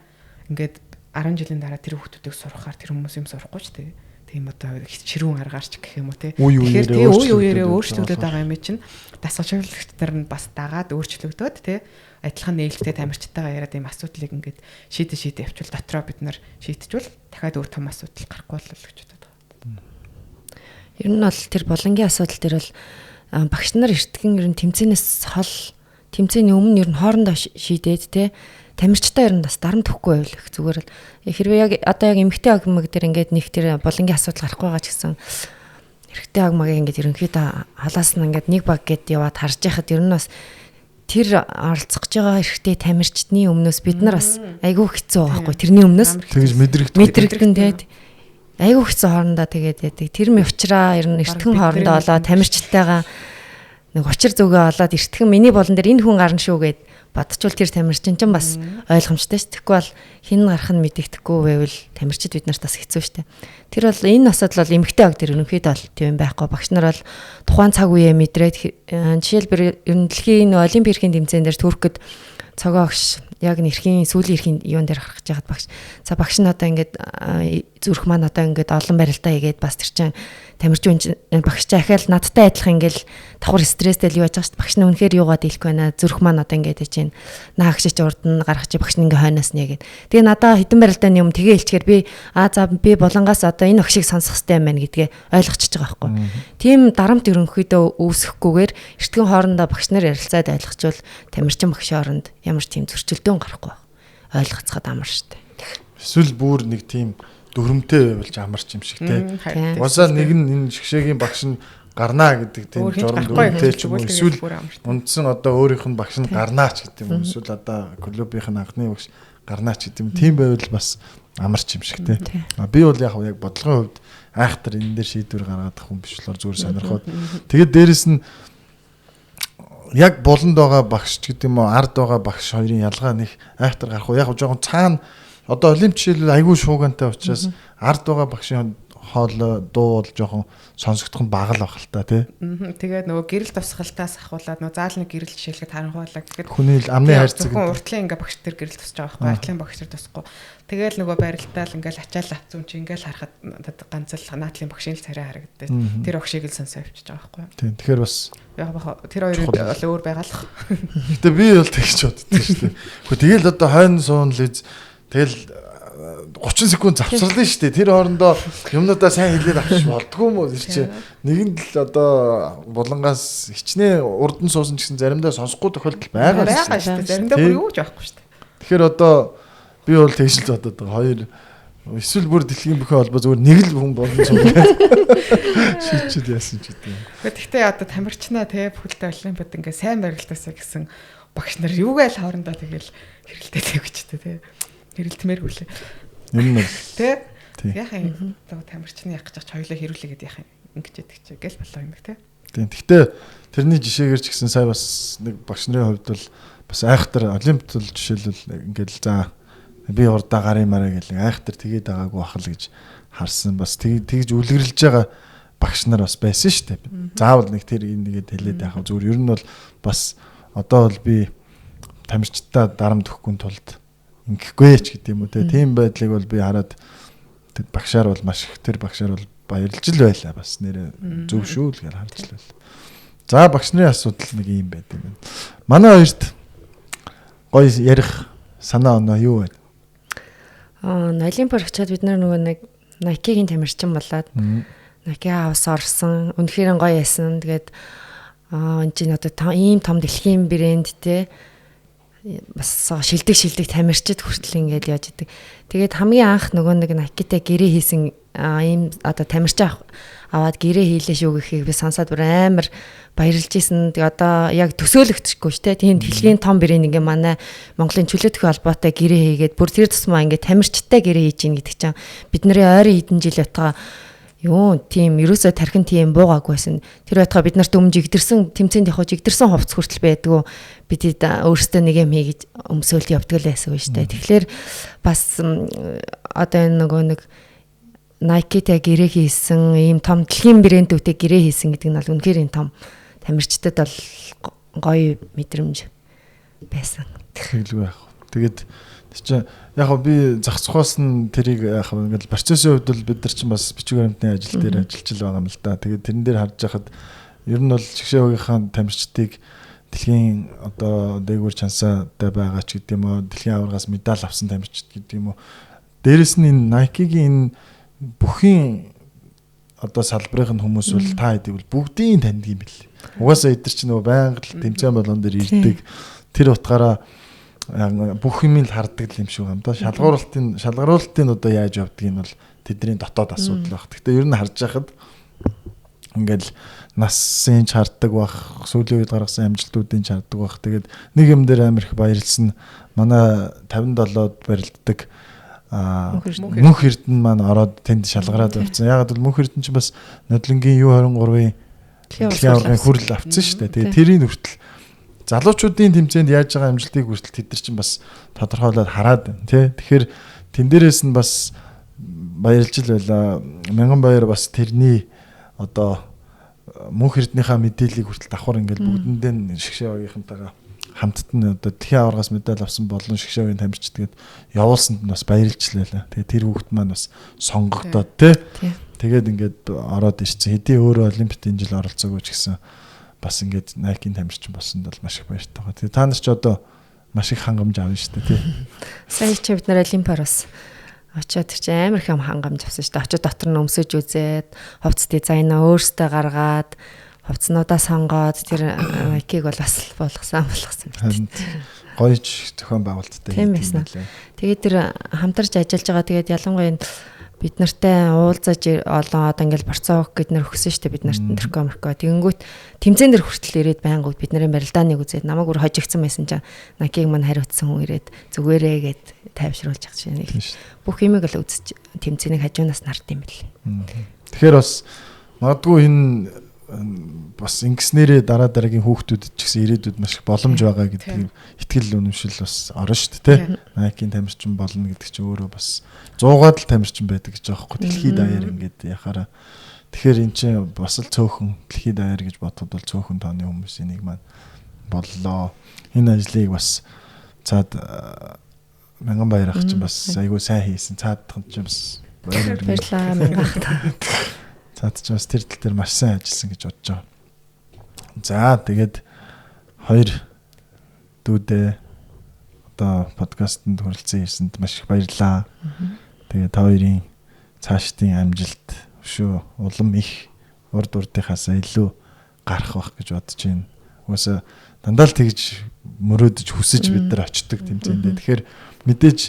[SPEAKER 3] ингээд 10 жилийн дараа тэр хүүхдүүдийг сургахаар тэр хүмүүс юм сурахгүй шүү дээ. Тийм одоо ширүүн аргаарч гэх юм уу те. Тэгэхээр тийм үе үеэрээ өөрчлөгдөд байгаа юм чинь дасгалжуулагч нар нь бас дагаад өөрчлөгдөөд те адилхан нээлттэй тамирчтайгаа яриад ийм асуудлыг ингээд шийдэ явуул дотроо бид нар шийдчихвэл дахиад өөр том асуудал гарахгүй болов гэж бодод байгаа.
[SPEAKER 4] Ер нь бол тэр булангийн асуудал дээр бол багш нар эртхэн ер нь тэмцээнээс хол тэмцээний өмнө ер нь хоорондоо шийдээд те тамирчтай ер нь бас дарамт өгөхгүй байл их зүгээр л хэрвээ яг одоо яг эмгтэй агмаг дээр ингээд нэг тэр булангийн асуудал гарахгүй байгаа ч гэсэн эрэгтэй агмаг ингээд ерөнхийдөө халаас нь ингээд нэг баг гэд яваад харж байхад ер нь бас тэр оролцож байгаа эрэгтэй тамирчдны өмнөөс бид нар бас айгүй хэцүү байгаа байхгүй тэрний өмнөөс
[SPEAKER 2] тэгж
[SPEAKER 4] мэдрэгдэн тэгээд айгүй хэцүү хоорондоо тэгээд яадаг тэр ми уучраа ер нь эртхэн хоорондоо олоо тамирчтайгаа нэг учир зүгээ олоод эртхэн миний болон дээр энэ хүн гарна шүү гэд бодчихвол тэр тамирчин ч бас ойлгомжтой ш. Тэгэхгүй бол хин гарах нь мэдэгдэхгүй байвал тамирчид бид нарт бас хэцүү штэ. Тэр бол энэ асуудал бол эмгтэй аг тэр ерөнхийдөө бол тийм байхгүй. Багш нар бол тухайн цаг үеэ мэдрээд жишээлбэл ер нь дэлхийн олимпийн эрхийн тэмцээн дээр Туркэд цогоогш яг нэрхийн сүүлийн эрхийн юун дээр гаргаж яхад багш. За багш нь одоо ингээд зүрх маань одоо ингээд олон барилтаа хийгээд бас тэр чин тамирчин багш чи ахаал надтай адилхан ингээл давхар стресстэй л юу яаж байгаа шүү дээ. Багш нь үнэхээр юугаад ийлэх вэ наа зүрх маань одоо ингээд хийж байна. Наагч чи урд нь гаргаж чи багш нь ингээ хойноос нэ гэд. Тэгээ надаа хитэн барилдааны юм тэгээ хэлчихээр би за би булангаас одоо энэ өгшийг сонсох хэрэгтэй юм байна гэдгээ ойлгочихж байгаа байхгүй. Тийм дарамт ерөнхийдөө үүсэхгүйгээр эртхэн хоорондоо багш нар ярилцаад ойлгочвол тамирчин багш хооронд ямар ч тийм зөрчилдөөн гарахгүй ойлгоцоход амар штэ.
[SPEAKER 2] Эсвэл бүр нэг тийм дүрмтэй байвал ч амарч юм шиг те. Уусаа нэг нь энэ шгшээгийн багш нь гарнаа гэдэг тийм журам дүрмтэй ч юм уу эсвэл үндсэн одоо өөрийнх нь багш нь гарнаач гэдэг юм. Эсвэл одоо клубийнх нь анхны багш гарнаач гэдэг юм. Тийм байвал бас амарч юм шиг те. Би бол яг бодлогын хувьд айхтар энэ дээр шийдвэр гаргадаг хүн биш болохоор зүгээр сонирхоод. Тэгээд дээрэс нь яг болонд байгаа багш гэдэг юм уу ард байгаа багш хоёрын ялгаа нэг айхтар гарах уу яг жоохон цаана одоо олимп жишээлбэл айгүй шуугантай учраас ард байгаа багшийн хоол дуу бол жоохон сонсогдох нь бага л байх л та тий.
[SPEAKER 3] Тэгээд нөгөө гэрэл тусгалтаас ахуулаад нөгөө заалны гэрэл жишээлгээд харанхуулаа гэхэд
[SPEAKER 2] хүний амны хайрцаг
[SPEAKER 3] уртлын ингээ багш төр гэрэл тусч байгаа байхгүй артлын багш төр тусахгүй. Тэгээл нөгөө барилдаал ингээл ачаал авцсан чи ингээл харахад ганц л наатлын багшийн л царай харагддаг. Тэр огшийг л сонсоо авчиж байгаа байхгүй.
[SPEAKER 2] Тийм тэгэхээр бас
[SPEAKER 3] яг тэр хоёрын бол өөр байгаалах.
[SPEAKER 2] Гэтэ би бол тэгж боддоо шүү дээ. Гэхдээ тэгэл одоо хойно суун л тэгэл 30 секунд завсарлаа шүү дээ. Тэр хоорондоо юмнуудаа сайн хэлээд авчих болдгоо юм уу чи. Нэгэнд л одоо булангаас хичнээн урд нь суусан ч гэсэн заримдаа сонсохгүй тохиолдол байгаа
[SPEAKER 3] шүү дээ. Заримдаа бүр юу ч байхгүй шүү дээ.
[SPEAKER 2] Тэгэхээр одоо би бол тэгж л бодоод байгаа. Хоёр эсвэл бүр дэлхийн бүхэн холбоо зүгээр нэг л хүн болно суугаад шийдчихэд яасан ч гэдэг.
[SPEAKER 3] Гэхдээ одоо тамирчнаа те бүхэлдээ олимпиад ингээ сайн барилдаасаа гэсэн багш нар юугаал хоорондоо тэгэл хэрэлдээд тавьчихтэй те. Хэрэлтмээр хүлээ.
[SPEAKER 2] Юм нь
[SPEAKER 3] тэ яах юм одоо тамирчны яах гэж хоёулаа хэрүүлээгээд яах юм ингэж яддаг чи гэл болоо юм те.
[SPEAKER 2] Тийм. Гэхдээ тэрний жишээгээр ч гэсэн сая бас нэг багш нарын хувьд бол бас айхтар олимпиад бол жишээлбэл ингээл за би урдаа гарын мараа гэл айхтар тэгээд байгаагүй бахал гэж харсан бас тэгж үлгэрлж байгаа багш нар бас байсан шүү дээ. Заавал нэг тэр нэгээд хэлээд яхав зүгээр ер нь бол бас одоо бол би тамирчтай дарамт өгөхгүй тулд ингэхгүй ч гэдэг юм уу те. Тийм байдлыг бол би хараад багшаар бол маш их тэр багшаар бол баярлж л байлаа бас нэрээ зөв шүү л гэж харж л байл. За багш нарын асуудал нэг юм байт юм байна. Манай хоёрт гоё ярих санаа оноо юу вэ?
[SPEAKER 4] Олимпиад очиад бид нөгөө нэг Nike-гийн тамирчин болоод Nike авс орсон. Үнэхээр гоё яасан. Тэгээд энэ чинь одоо ийм том дэлхийн брэнд те бас шилдэг тамирчид хүртэл ингээд яаж идэг. Тэгээд хамгийн анх нөгөө нэг Nike-тэй гэрээ хийсэн ийм одоо тамирч аваад гэрээ хийлээ шүү гэхийг би сонсоод бүр амар баярлж исэн. Тэг одоо яг төсөөлөгдөхгүй ш тэ тийм дэлхийн том брэнд ингээ манай Монголын чөлөөтгөх холбоотой гэрээ хийгээд бүр тэр тусмаа ингээ тамирчтай гэрээ хийж ийн гэдэг чинь бидний ойрын хэдэн жил ятгаа юу тийм ерөөсөө тархин тийм буугаагүйсэн. Тэр байтгаа бид нарт өмнө жигдэрсэн тэмцээнд явах жигдэрсэн хувцс хүртэл байдгүй. Бид өөрсдөө нэг юм хийж өмсөөлт явдаг л байсан шүү дээ. Тэгэхээр бас одоо энэ нөгөө нэг Nike-тэй гэрээ хийсэн ийм том дэлхийн брэндүүдтэй гэрээ хийсэн гэдэг нь бол үнэхээр энэ том тамирчдад бол гоё мэдрэмж байсан.
[SPEAKER 2] Тэгэлгүй яах. Тэгээд чи яг би зах цухаас нь тэрийг яг ингээд процессын хувьд бол бид нар чинь бас бичиг баримтны ажил дээр ажиллаж байгаа юм л да. Тэгээд тэрэн дээр харж байхад ер нь бол Шгшээ уугийнхаа тамирчдыг дэлхийн одоо дээгүүр чансаатай байгаа ч гэдэг юм уу, дэлхийн аваргаас медаль авсан тамирчид гэдэг юм уу. Дээрэс нь энэ Nike-гийн энэ бүхийн одоо салбарын хүмүүс бол та хэдийг бол бүгдийн таньд юм бэл. Угаасаа эдгэр чинь нөгөө байнга л тэмцээн болгон дээр ирдэг. Тэр утгаараа бүх юм л хардаг юм шиг юм да. Шалгаруулалтын одоо яаж явдгийг нь бол тэдний дотоод асуудал баг. Гэхдээ ер нь харж байхад ингээл насын ч харддаг бах, сүүлийн үед гаргасан амжилтуудын ч харддаг бах. Тэгээд нэг юм дээр амар их баярлсан. Манай 57-д барилддаг Мөнх Эрдэнэ маань ороод тэнд шалгараад явцсан. Ягаад бол Мөнх Эрдэнэ чинь бас Нодлонгийн U23-ын дэлхийн аваргын хүрэл авцсан шүү дээ. Тэгээд тэрийн хүртэл залуучуудын тэмцээнд яаж байгаа амжилтыг хүртэл тэд нар чинь бас тодорхойлоод хараад байна тий. Тэгэхээр тэн дээрээс нь бас баярлж л байла. Мянган баяр бас тэрний одоо Мөнх Эрдэнийхээ мэдээллийг хүртэл давхар ингээл бүгдэндээ Шгшээ уугийнхантайгаа хамтд нь одоо дэлхийн аваргаас медаль авсан болон Шгшээ уугийн тамирчдгээд явуулсанд нь бас баярлж л байла. Тэгээ тэр хүүхд маань бас сонгогдоод тий. Тэгээд ингээд ороод ирсэн. Хэдий өөрөө олимпиад энэ жил оролцоогүй ч гэсэн бас ингээд Nike-ийн тамирчин болсонд бол маш их баяртай байгаа. Тэгээ та нар ч одоо маш их хангамж авна шүү дээ тий.
[SPEAKER 3] Сая чи бид нар олимпиар бас очиод тэр чинь амар их хангамж авсан шүү дээ. Очиод дотор нь өмсөж үзээд, хувцас дизайнаа өөртөө гаргаад, хувцснуудаа сонгоод тэр Nike-г бол бас болгосон мэт.
[SPEAKER 2] Гоёч зохион байгуулалттай
[SPEAKER 3] юм байна. Тэгээд тэр хамтарч ажиллаж байгаа. Тэгээд ялангуяа бид нартай уулзаж олон одоо ингээл борцоо өгөх гэд нэр өгсөн шүү дээ бид нарт тэркомерко. Тэгэнгүүт тэмцээн дээр хүртэл ирээд байнгут бид нарын барилдааныг үзээд намайг бүр хожигдсан байсан чинь Nike-г мань хариуцсан хүн ирээд зүгээрээ гэд тайвшруулж ах чинь бүх юмыг л үзэж тэмцээнийг хажуунаас нарт юм бэл.
[SPEAKER 2] Тэгэхээр бас магадгүй энэ бас ингэснээрээ дараа дараагийн хүүхдүүдэд ч гэсэн ирээдүйд маш их боломж байгаа гэдэг итгэл үнэмшил бас орно шүү дээ тий. Nike-ийн тамирчин болно гэдэг чинь өөрөө бас 100-аад л тамирчин байдаг гэж байгаа байхгүй. Дэлхийд даяар ингээд яхаараа. Тэгэхээр эн чинь бас л цөөхөн дэлхийд даяар гэж бодоход бол цөөхөн тооны хүмүүсийн нэг маань боллоо. Энэ ажлыг бас цаад мянган баяр ах чинь бас айгүй сайн хийсэн. Цаадхан чинь бас
[SPEAKER 3] баярлалаа мянган ах.
[SPEAKER 2] Цаад ч бас тэр тал дээр маш сайн ажилласан гэж бодож байгаа. За тэгээд хоёр дүүдээ одоо подкастэнд хүрэлцэн ирсэнд маш их баярлалаа. Тэгээд та хоёрын цаашдын амжилт өшөө улам их урд урдынхаас илүү гарах байх гэж бодож байна. Угаасаа дандаа л тэгж мөрөөдөж хүсэж бид нар очдөг тэмцээндээ. Тэгэхээр мэдээж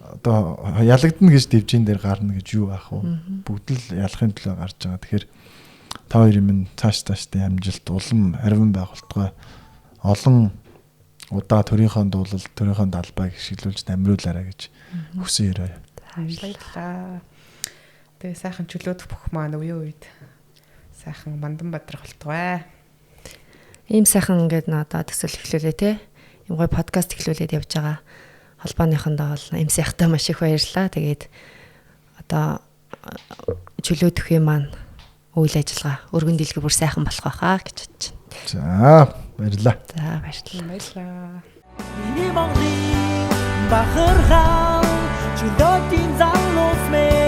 [SPEAKER 2] одоо ялагдана гэж дэвжин дээр гарна гэж юу аах вэ? Бүгд л ялахын төлөө гарч байгаа. Тэгэхээр та хоёрын минь цаашдын амжилт улам арвин байгуултгай олон удаа төрийнхөө дуулал, төрийнхөө далбайг хишгэлүүлж дамжуулаарай гэж хүсэн ирээ.
[SPEAKER 3] Баярлалаа. Тэгээ сайхан чөлөөдөх бүх маань үеийн үед сайхан мандан бадрахалтгай. Ийм сайхан ингээд надад төсөл эхлүүлээ те. Ийм гой подкаст эхлүүлээд явж байгаа. Холбооныхондоо бол ийм сайхтай маш их баярлалаа. Тэгээд одоо чөлөөдөх юм маань үйл ажиллагаа өргөн дийлгэр бүр сайхан болох байхаа гэж бодож байна.
[SPEAKER 2] За баярлалаа.
[SPEAKER 3] За баярлалаа.
[SPEAKER 1] Миний Монголын бахархаа чөлөөтийн залуус мэ